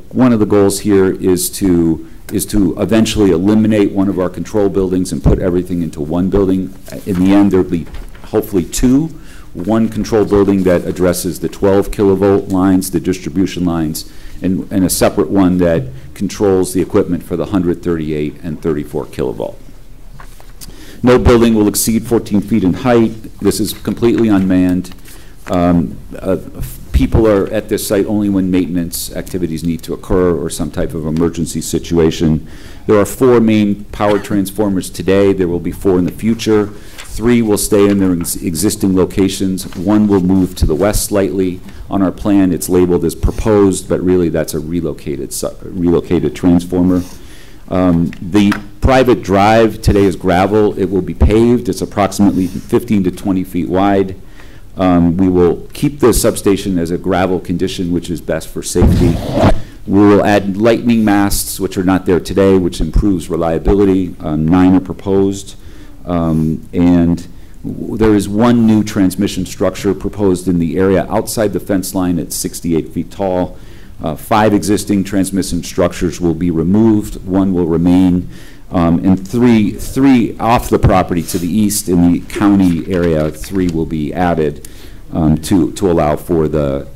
One of the goals here is to eventually eliminate one of our control buildings and put everything into one building. In the end, there'll be hopefully two. One control building that addresses the 12 kilovolt lines, the distribution lines, and a separate one that controls the equipment for the 138 and 34 kilovolt. No building will exceed 14 feet in height. This is completely unmanned. People are at this site only when maintenance activities need to occur or some type of emergency situation. There are 4 main power transformers today. There will be 4 in the future. 3 will stay in their existing locations. 1 will move to the west slightly. On our plan, it's labeled as proposed, but really that's a relocated transformer. The private drive today is gravel. It will be paved. It's approximately 15 to 20 feet wide. We will keep the substation as a gravel condition, which is best for safety. We will add lightning masts, which are not there today, which improves reliability. 9 are proposed. And there is 1 new transmission structure proposed in the area outside the fence line at 68 feet tall. 5 existing transmission structures will be removed. 1 will remain. And three off the property to the east in the county area, 3 will be added to allow for the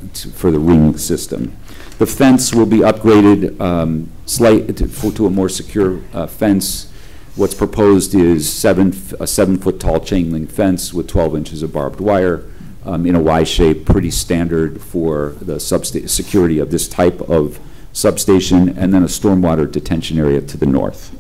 ring system. The fence will be upgraded to a more secure fence. What's proposed is a 7-foot tall chain link fence with 12 inches of barbed wire in a Y shape, pretty standard for the security of this type of substation, and then a stormwater detention area to the north.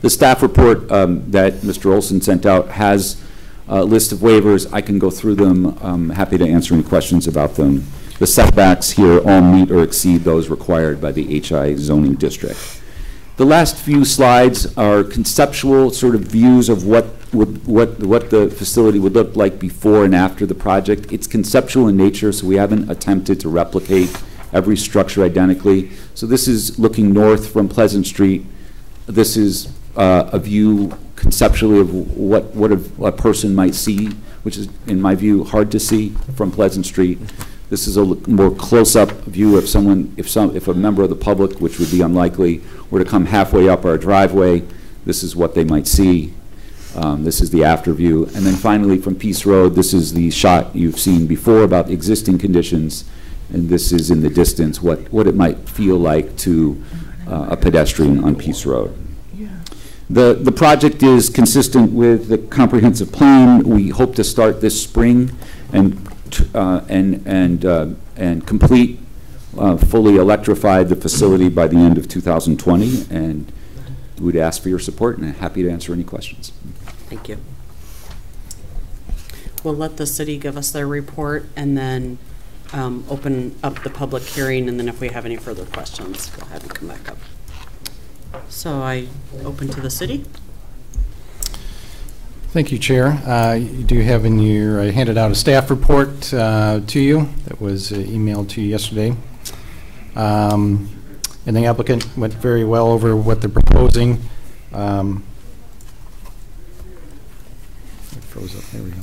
The staff report that Mr. Olson sent out has a list of waivers. I can go through them. I'm happy to answer any questions about them. The setbacks here all meet or exceed those required by the HI zoning district. The last few slides are conceptual sort of views of what the facility would look like before and after the project. It's conceptual in nature, so we haven't attempted to replicate every structure identically. So this is looking north from Pleasant Street. This is a view conceptually of what a person might see, which is, in my view, hard to see from Pleasant Street. This is a more close-up view of if a member of the public, which would be unlikely, were to come halfway up our driveway. This is what they might see. This is the after view. And then finally, from Peace Road, this is the shot you've seen before about existing conditions, and this is in the distance what it might feel like to a pedestrian on Peace Road. The project is consistent with the comprehensive plan. We hope to start this spring and complete, fully electrify the facility by the end of 2020. And we'd ask for your support, and I'm happy to answer any questions. Thank you. We'll let the city give us their report and then open up the public hearing, and then if we have any further questions, we'll have you come back up. So I open to the city. Thank you, Chair. You do have in your, I handed out a staff report to you that was emailed to you yesterday. And the applicant went very well over what they're proposing. It froze up, there we go.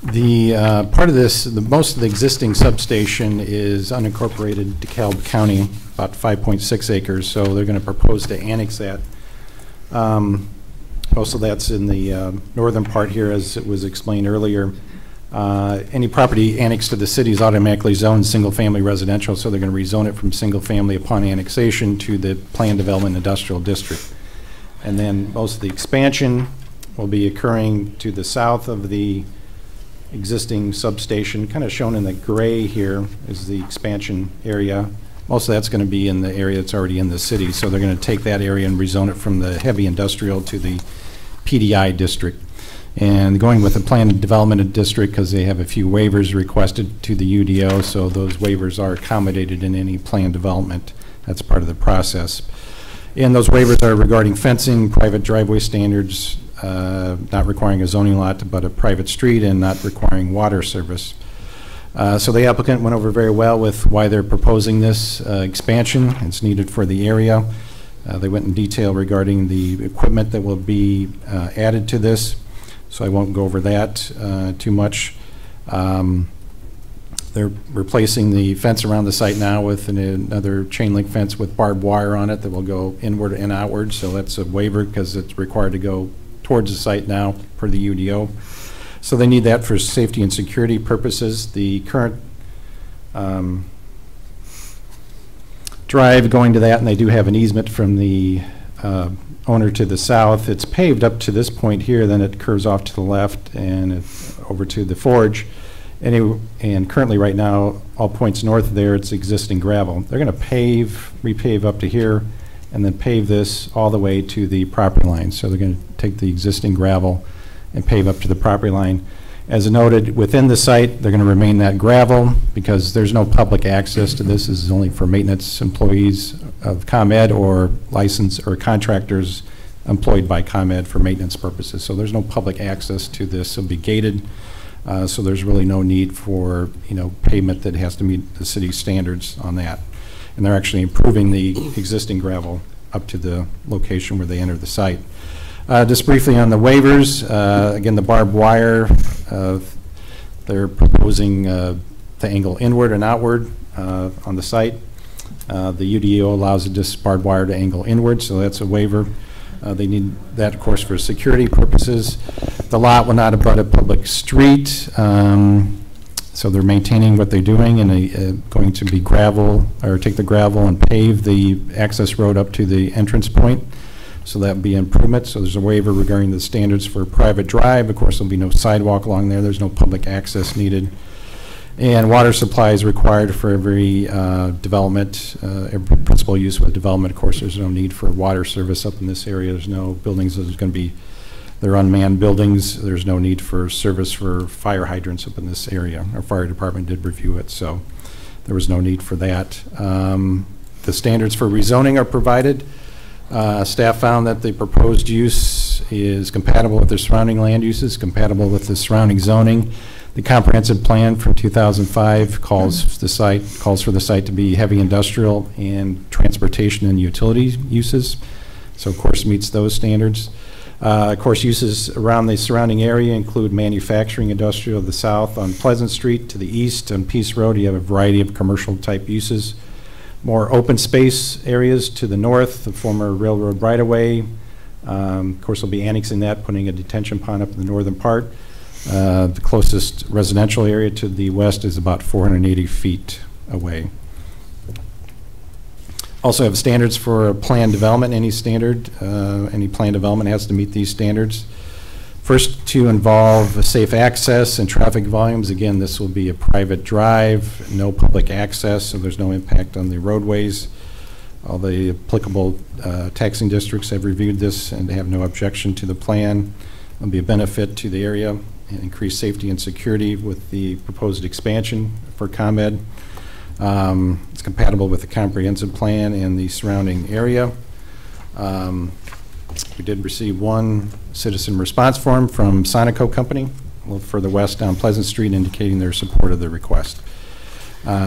The part of this, most of the existing substation is unincorporated DeKalb County, about 5.6 acres, so they're going to propose to annex that. Most of that's in the northern part here, as it was explained earlier. Any property annexed to the city is automatically zoned single-family residential, so they're going to rezone it from single-family upon annexation to the planned development industrial district. And then most of the expansion will be occurring to the south of the existing substation. Kind of shown in the gray here is the expansion area. Most of that's going to be in the area that's already in the city, so they're going to take that area and rezone it from the heavy industrial to the PDI district. And going with the planned development district because they have a few waivers requested to the UDO, so those waivers are accommodated in any planned development. That's part of the process. And those waivers are regarding fencing, private driveway standards, not requiring a zoning lot but a private street, and not requiring water service. So the applicant went over very well with why they're proposing this expansion. It's needed for the area. They went in detail regarding the equipment that will be added to this, so I won't go over that too much. They're replacing the fence around the site now with another chain link fence with barbed wire on it that will go inward and outward, so that's a waiver because it's required to go towards the site now per the UDO. So they need that for safety and security purposes. The current drive going to that, and they do have an easement from the owner to the south. It's paved up to this point here, then it curves off to the left and over to the forge. And currently right now, all points north of there, it's existing gravel. They're going to repave up to here, and then pave this all the way to the property line. So they're going to take the existing gravel and pave up to the property line. As noted, within the site, they're going to remain that gravel because there's no public access to this. This is only for maintenance employees of ComEd or licensed or contractors employed by ComEd for maintenance purposes. So there's no public access to this. It'll be gated. So there's really no need for, pavement that has to meet the city standards on that. And they're actually improving the existing gravel up to the location where they enter the site. Just briefly on the waivers, again, the barbed wire, they're proposing to angle inward and outward on the site. The UDO allows this barbed wire to angle inward, so that's a waiver. They need that, of course, for security purposes. The lot will not abut a public street, so they're maintaining what they're doing and going to be gravel, or take the gravel and pave the access road up to the entrance point. So that would be an improvement. So there's a waiver regarding the standards for private drive. Of course, there'll be no sidewalk along there. There's no public access needed. And water supply is required for every development, every principal use with development. Of course, there's no need for water service up in this area. There's no buildings. There's going to be, they're unmanned buildings. There's no need for service for fire hydrants up in this area. Our fire department did review it, so there was no need for that. The standards for rezoning are provided. Staff found that the proposed use is compatible with the surrounding land uses, compatible with the surrounding zoning. The comprehensive plan from 2005 calls for the site to be heavy industrial and transportation and utility uses. So, of course, meets those standards. Of course, uses around the surrounding area include manufacturing, industrial to the south on Pleasant Street. To the east on Peace Road, you have a variety of commercial type uses. More open space areas to the north, the former railroad right-of-way. Of course, we'll be annexing that, putting a detention pond up in the northern part. The closest residential area to the west is about 480 feet away. Also have standards for planned development. Any planned development has to meet these standards. First to involve safe access and traffic volumes. Again, this will be a private drive, no public access, so there's no impact on the roadways. All the applicable taxing districts have reviewed this and have no objection to the plan. It'll be a benefit to the area and increase safety and security with the proposed expansion for ComEd. It's compatible with the comprehensive plan and the surrounding area. We did receive one citizen response form from Sonico Company, a little further west down Pleasant Street, indicating their support of the request.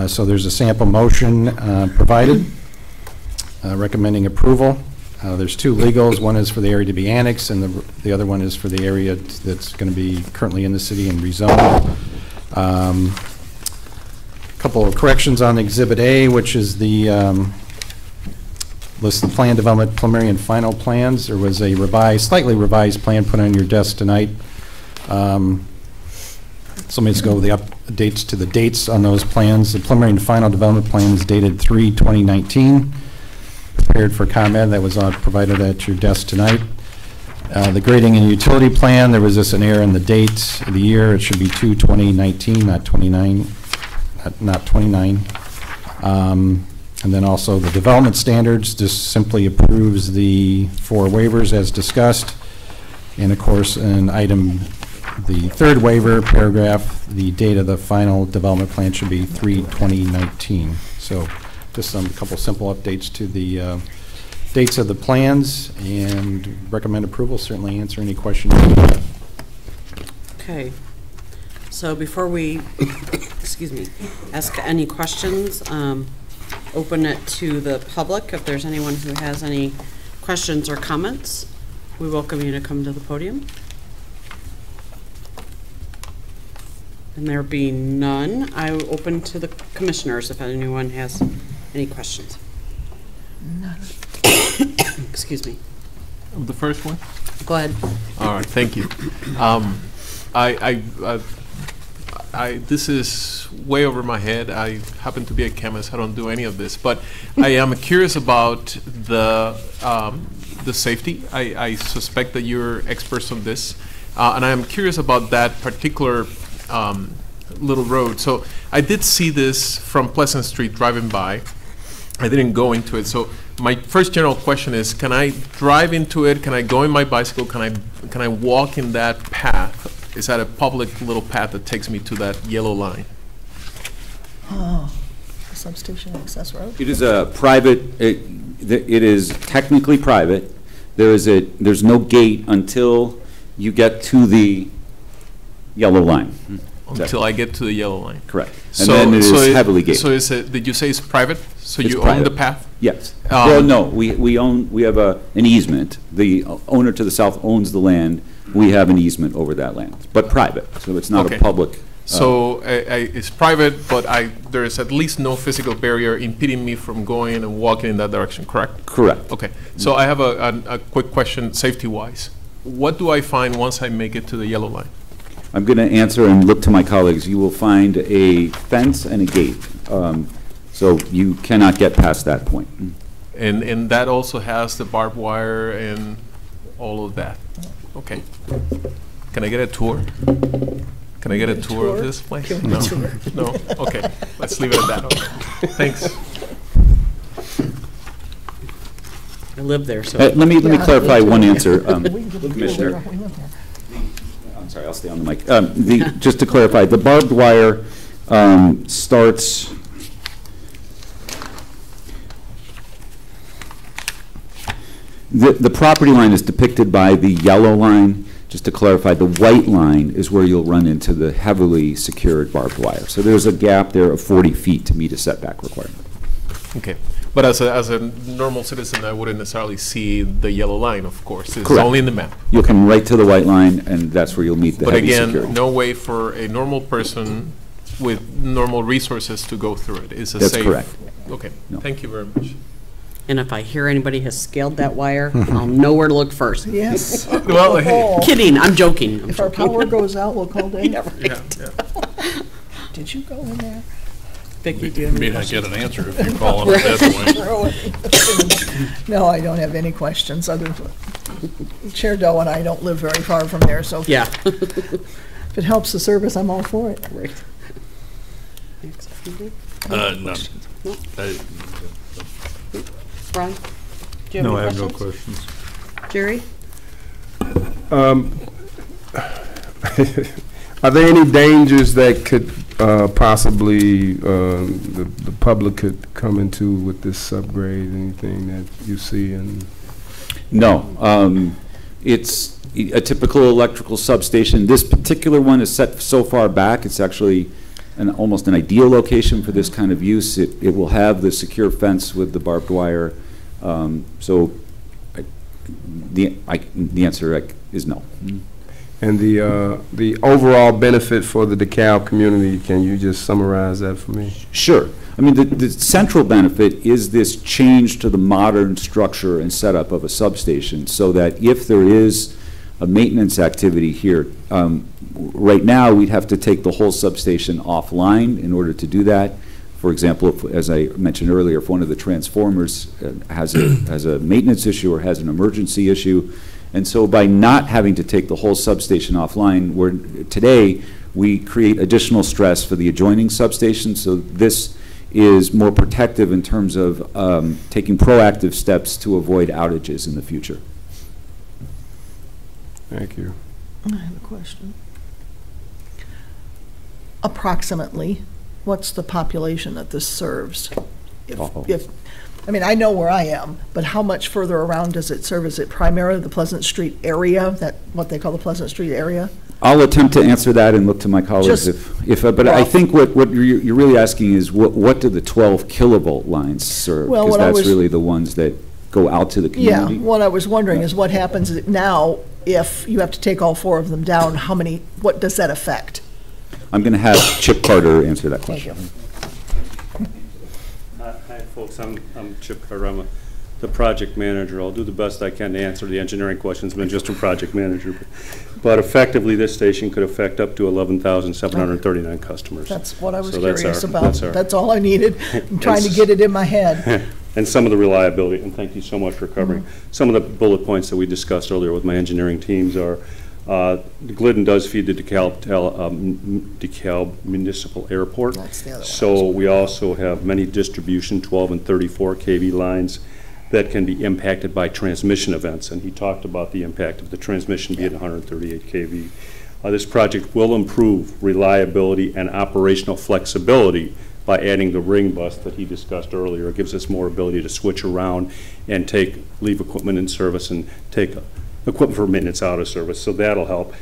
So there's a sample motion provided recommending approval. There's two legals. One is for the area to be annexed, and the other one is for the area that's going to be currently in the city and rezoned. Couple of corrections on Exhibit A, which is the list of plan development preliminary and final plans. There was a slightly revised plan put on your desk tonight. So let's go with the updates to the dates on those plans. The preliminary and final development plan is dated 3/2019. Prepared for comment. That was provided at your desk tonight. The grading and utility plan, there was just an error in the date of the year. It should be 2/2019, not 29, not 29. And then also the development standards just simply approves the 4 waivers as discussed. And of course, in item, the third waiver paragraph, the date of the final development plan should be 3/2019. So just a couple simple updates to the dates of the plans, and recommend approval. Certainly answer any questions you have. Okay. So before we, excuse me, ask any questions, open it to the public. If there's anyone who has any questions or comments, we welcome you to come to the podium. And there being none, I will open to the commissioners if anyone has any questions. None. Excuse me. The first one? Go ahead. All right, thank you. This is way over my head. I happen to be a chemist. I don't do any of this, but I am curious about the safety. I suspect that you're experts on this, and I am curious about that particular little road. So I did see this from Pleasant Street driving by. I didn't go into it. So my first general question is, can I drive into it? Can I go in my bicycle? Can I walk in that path? Is that a public little path that takes me to that yellow line? Oh, the substation access road? It is a private, it is technically private. There's no gate until you get to the yellow line. Until I get to the yellow line. Correct. And then it is heavily gated. So did you say it's private? So It's you private. own the path? Yes. Well, no, we have an easement. The owner to the south owns the land. We have an easement over that land, but private, so it's not Okay. a public. So it's private, but there is at least no physical barrier impeding me from going and walking in that direction, correct? Correct. Okay. So I have a quick question, safety-wise. What do I find once I make it to the yellow line? I'm going to answer and look to my colleagues. You will find a fence and a gate, so you cannot get past that point. And that also has the barbed wire and all of that? Okay. Can I get a tour? Can I get a tour of this place? Can we No. get a tour? No? Okay. Let's leave it at that. Okay. Thanks. I live there, so. Let me clarify one answer, We can get a Commissioner. tour. We live there. I'm sorry, I'll stay on the mic. Just to clarify, the barbed wire starts the property line is depicted by the yellow line. Just to clarify, the white line is where you'll run into the heavily secured barbed wire. So there's a gap there of 40 feet to meet a setback requirement. Okay. But as a normal citizen, I wouldn't necessarily see the yellow line, of course. It's Correct. only in the map. You'll come right to the white line, and that's where you'll meet the But heavy again, security. no way for a normal person with normal resources to go through it. It's a That's safe. correct. Okay. No. Thank you very much. And if I hear anybody has scaled that wire, I'll know where to look first. Yes. Well, hey. Kidding, I'm joking. I'm If our joking. power goes out, we'll call Dave. Yeah, right. Yeah. Did you go in there? Vicki, do you have any May not questions? get an answer if you call it at that point. No, I don't have any questions other than Chair Doe and I don't live very far from there, so Yeah. if it helps the service, I'm all for it. Right. Thanks. No. No. I- Ron? Do you have No, any I have no questions? questions. Jerry? Are there any dangers that could possibly the public could come into with this upgrade? Anything that you see? And No. It's a typical electrical substation. This particular one is set so far back, it's actually almost an ideal location for this kind of use. It will have the secure fence with the barbed wire. So the answer is no. And the overall benefit for the DeKalb community, can you just summarize that for me? Sure. I mean, the central benefit is this change to the modern structure and setup of a substation, so that if there is a maintenance activity here, right now we'd have to take the whole substation offline in order to do that. For example, if, as I mentioned earlier, if one of the transformers has a maintenance issue or has an emergency issue, and so by not having to take the whole substation offline, today we create additional stress for the adjoining substation. So this is more protective in terms of taking proactive steps to avoid outages in the future. Thank you. I have a question. Approximately, what's the population that this serves? If I mean, I know where I am, but how much further around does it serve? Is it primarily the Pleasant Street area, that what they call the Pleasant Street area? I'll attempt to answer that and look to my colleagues but I think what you're really asking is what do the 12 kilovolt lines serve? Well, because that's really the ones that go out to the community. Yeah, what I was wondering is what happens now if you have to take all 4 of them down, what does that affect? I'm going to have Chip Carter answer that question. Thank you. Hi, folks. I'm Chip Carter. I'm the project manager. I'll do the best I can to answer the engineering questions. I've been just a project manager. But effectively, this station could affect up to 11,739 customers. That's what I was So curious about. That's all I needed. I'm trying to get it in my head. And some of the reliability, and thank you so much for covering. Some of the bullet points that we discussed earlier with my engineering teams are Glidden does feed the DeKalb Municipal Airport. That's the other one. So we also have many distribution 12 and 34 kV lines that can be impacted by transmission events. And he talked about the impact of the transmission being 138 kV. This project will improve reliability and operational flexibility by adding the ring bus that he discussed earlier. It gives us more ability to switch around and leave equipment in service and take equipment for maintenance out of service, so that'll help.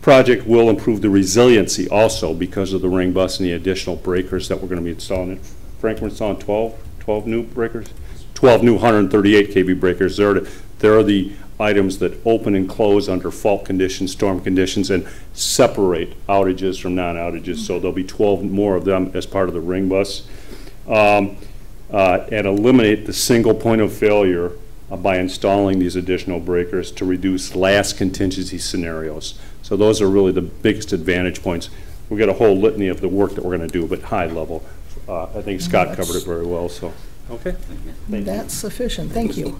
Project will improve the resiliency also because of the ring bus and the additional breakers that we're going to be installing. Frank, we're installing 12 new breakers? 12 new 138 kV breakers. They're the items that open and close under fault conditions, storm conditions, and separate outages from non-outages. So there'll be 12 more of them as part of the ring bus. And eliminate the single point of failure by installing these additional breakers to reduce last contingency scenarios. So those are really the biggest advantage points. We've got a whole litany of the work that we're going to do, but high level. I think Scott covered it very well. So, okay. Thank you. That's sufficient. Thank you.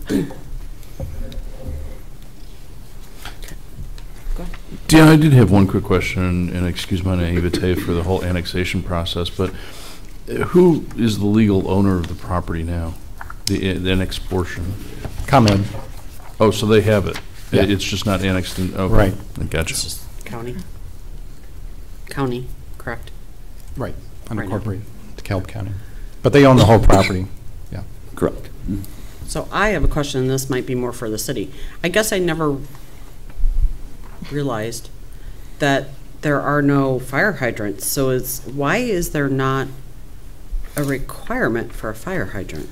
Yeah, I did have one quick question, and excuse my naivete for the whole annexation process, but who is the legal owner of the property now, the annexed portion? ComEd. Oh, so they have it. Yeah. It's just not annexed in, okay. Right. I gotcha. It's just county. County, correct? Right, unincorporated, DeKalb County. But they own the whole property, yeah. Correct. So I have a question, and this might be more for the city. I guess I never realized that there are no fire hydrants. So why is there not a requirement for a fire hydrant?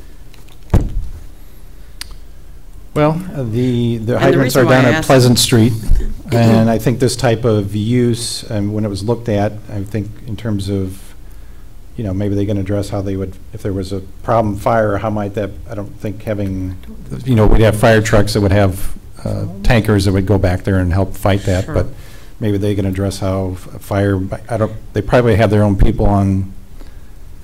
Well, the hydrants are down at Pleasant Street, and I think this type of use, and when it was looked at, I think in terms of, maybe they can address how they would, if there was a problem fire, how might that, I don't think having, we'd have fire trucks that would have tankers that would go back there and help fight that, Sure. but maybe they can address how fire, they probably have their own people on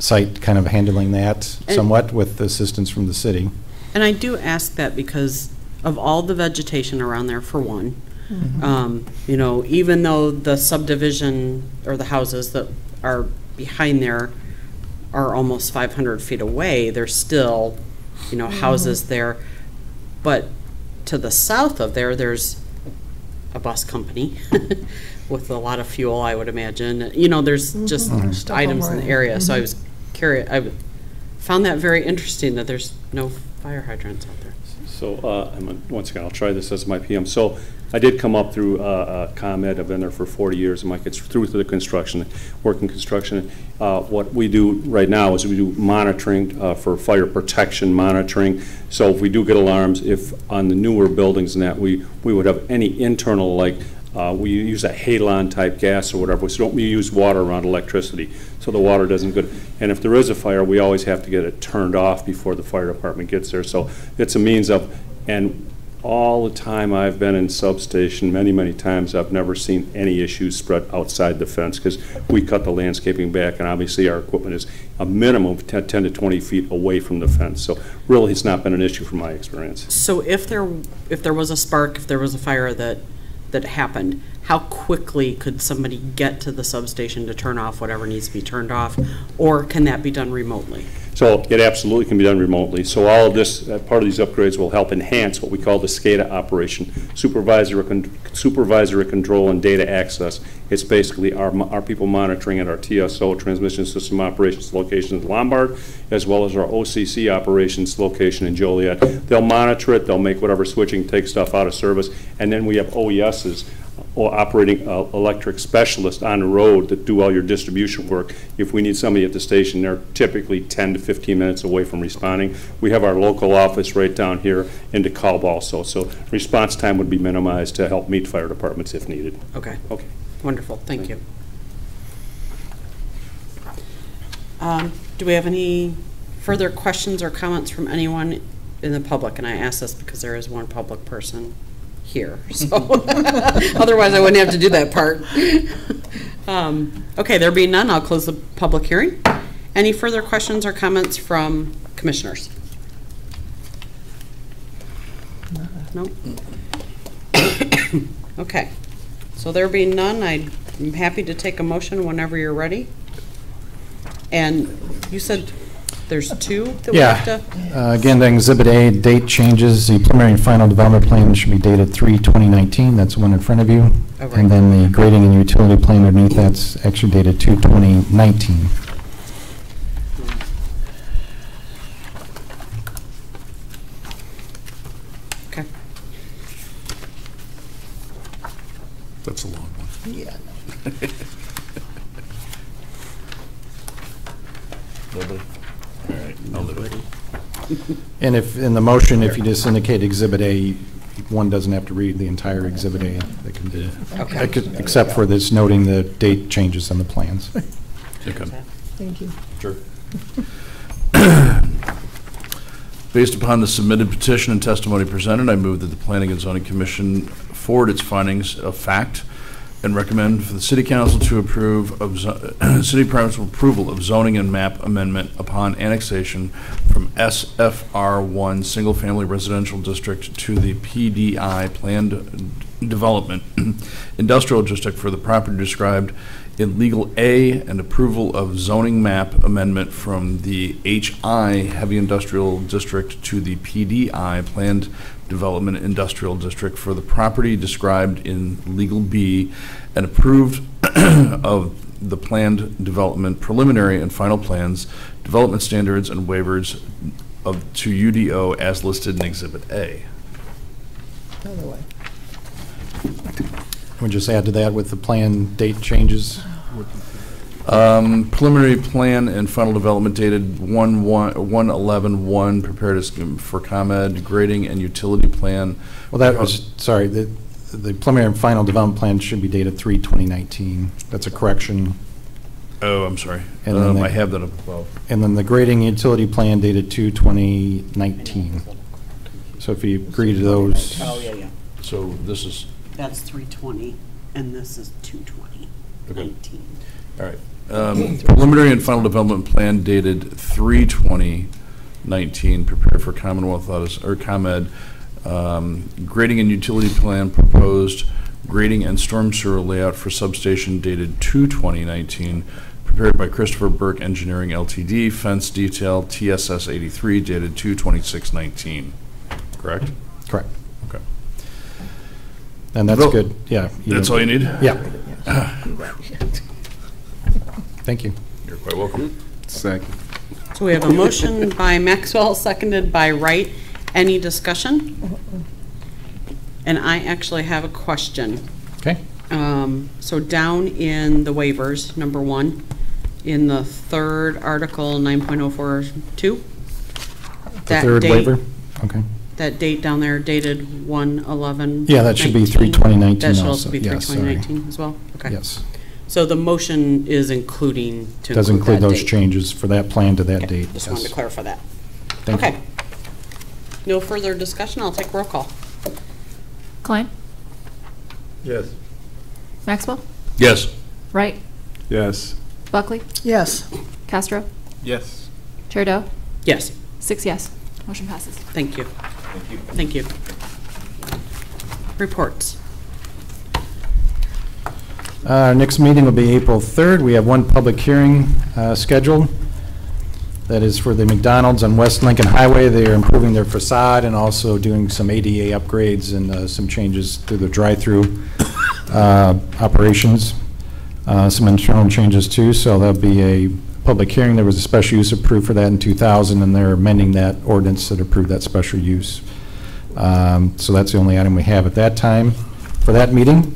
site kind of handling that somewhat with assistance from the city. And I do ask that because of all the vegetation around there, for one. Mm-hmm. Even though the subdivision or the houses that are behind there are almost 500 feet away, there's still, houses there. But to the south of there, there's a bus company with a lot of fuel, I would imagine. There's just items in the area. So I was curious. I found that very interesting that there's no fire hydrants out there. So, once again, I'll try this as my PM. So, I did come up through ComEd. I've been there for 40 years. I'm like, it's through the construction, working construction. What we do right now is we do monitoring for fire protection monitoring. So, if we do get alarms, if on the newer buildings and that, we would have any internal, like, we use a halon type gas or whatever, so we use water around electricity, so the water doesn't go. And if there is a fire, we always have to get it turned off before the fire department gets there. So it's a means of, and all the time I've been in substation, many, many times, I've never seen any issues spread outside the fence, because we cut the landscaping back, and obviously our equipment is a minimum of 10 to 20 feet away from the fence. So really, it's not been an issue from my experience. So if there was a spark, if there was a fire that happened, how quickly could somebody get to the substation to turn off whatever needs to be turned off, or can that be done remotely? So it absolutely can be done remotely. So all of this, part of these upgrades will help enhance what we call the SCADA operation, supervisory control and data access. It's basically our people monitoring at our TSO, Transmission System Operations location in Lombard, as well as our OCC operations location in Joliet. They'll monitor it, they'll make whatever switching, take stuff out of service, and then we have OESs, or operating electric specialists on the road that do all your distribution work. If we need somebody at the station, they're typically 10 to 15 minutes away from responding. We have our local office right down here in DeKalb also, so response time would be minimized to help meet fire departments if needed. Okay. Okay. Wonderful. Thank you. Do we have any further questions or comments from anyone in the public? And I ask this because there is one public person here, so otherwise I wouldn't have to do that part. Okay, there being none, I'll close the public hearing. Any further questions or comments from commissioners? No? Okay, so there being none, I'm happy to take a motion whenever you're ready. And you said there's two that we have to? Again, the Exhibit A, date changes. The preliminary and final development plan should be dated 3/2019. That's the one in front of you. Oh, right. And then the grading and utility plan underneath, that's actually dated 2/2019. Okay. That's a long one. Yeah. Nobody? All right, I'll do it. And if, in the motion, if you just indicate Exhibit A, one doesn't have to read the entire Exhibit A. They can do it. Except for this noting the date changes on the plans. Okay. Thank you. Sure. Based upon the submitted petition and testimony presented, I move that the Planning and Zoning Commission forward its findings of fact and recommend for the City Council to approve of City Council approval of zoning and map amendment upon annexation from SFR1 Single Family Residential District to the PDI Planned Development Industrial District for the property described in Legal A, and approval of zoning map amendment from the HI Heavy Industrial District to the PDI Planned Development Industrial District for the property described in Legal B, and approved of the planned development preliminary and final plans, development standards, and waivers to UDO as listed in Exhibit A. Other way. We'll just add to that with the plan date changes. Preliminary plan and final development dated 1/11/1, prepared as for ComEd, grading and utility plan. Well, that was, sorry, the preliminary and final development plan should be dated 3/2019. That's a correction. Oh, I'm sorry. And then I have that above. And then the grading and utility plan dated 2/2019. So if you agree to those. Oh, yeah, yeah. So this is. That's 3/20, and this is 2/2019. All right. Preliminary and final development plan dated 3/2019, prepared for Commonwealth or ComEd. Grading and utility plan proposed grading and storm sewer layout for substation dated 2/2019, prepared by Christopher Burke Engineering Ltd. Fence detail TSS 83 dated 2/26/19. Correct? Correct. Okay. And that's good. Yeah. That's all you need? Yeah. Thank you. You're quite welcome. Second. So we have a motion by Maxwell, seconded by Wright. Any discussion? And I actually have a question. Okay. So down in the waivers, number 1, in the third article, 9.042. The third waiver? Okay. That date down there dated 1/11. Yeah, that should be 3/2019 That should also. also be Yes, sorry. 3/2019 as well? Okay. Yes. So the motion is including to Does include that those date. changes for that plan to that Okay, date. just yes. wanted to clarify that. Thank you. Okay. No further discussion, I'll take roll call. Klein? Yes. Maxwell? Yes. Wright? Yes. Buckley? Yes. Castro? Yes. Chair Doe? Yes. 6 yes. Motion passes. Thank you. Thank you. Reports. Our next meeting will be April 3rd. We have one public hearing scheduled. That is for the McDonald's on West Lincoln Highway. They are improving their facade and also doing some ADA upgrades and some changes to the drive-through operations. Some internal changes too, so there'll be a public hearing. There was a special use approved for that in 2000, and they're amending that ordinance that approved that special use. So that's the only item we have at that time for that meeting.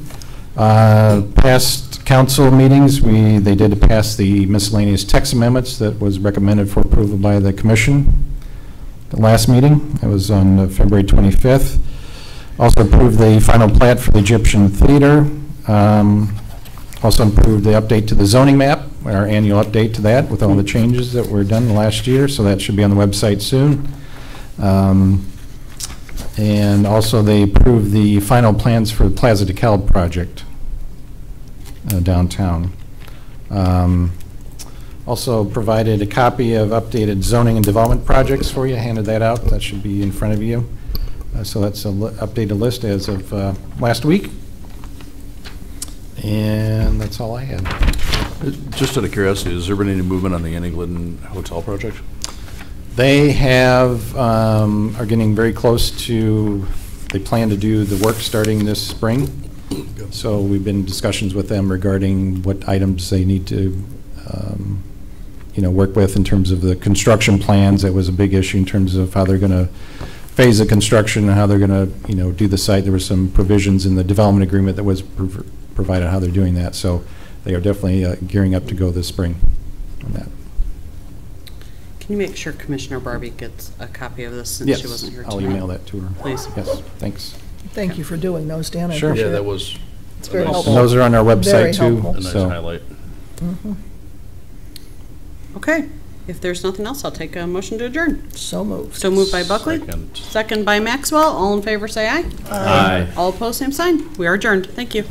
Past council meetings, they did pass the miscellaneous text amendments that was recommended for approval by the commission. The last meeting, it was on February 25th. Also approved the final plat for the Egyptian Theater. Also approved the update to the zoning map, our annual update to that with all the changes that were done last year, so that should be on the website soon. And also they approved the final plans for the Plaza DeKalb project downtown. Also provided a copy of updated zoning and development projects for you, handed that out, that should be in front of you. So that's an updated list as of last week. And that's all I had. Just out of curiosity, has there been any movement on the Annie Glidden Hotel project? They have, are getting very close to, they plan to do the work starting this spring. So we've been in discussions with them regarding what items they need to, work with in terms of the construction plans. That was a big issue in terms of how they're going to phase the construction and how they're going to, do the site. There were some provisions in the development agreement that was provided how they're doing that. So they are definitely gearing up to go this spring on that. Can you make sure Commissioner Barbie gets a copy of this since Yes, she wasn't here tonight? I'll email that to her. Please. Yes, thanks. Thank you for doing those, Dan. I Sure. appreciate Yeah, it. that was It's very nice- helpful. And those are on our Very website too. helpful. a nice So highlight. Mhm. Okay, if there's nothing else, I'll take a motion to adjourn. So moved. So moved by Buckley, Second. second by Maxwell. All in favor, say aye. Aye. All opposed, same sign. We are adjourned. Thank you.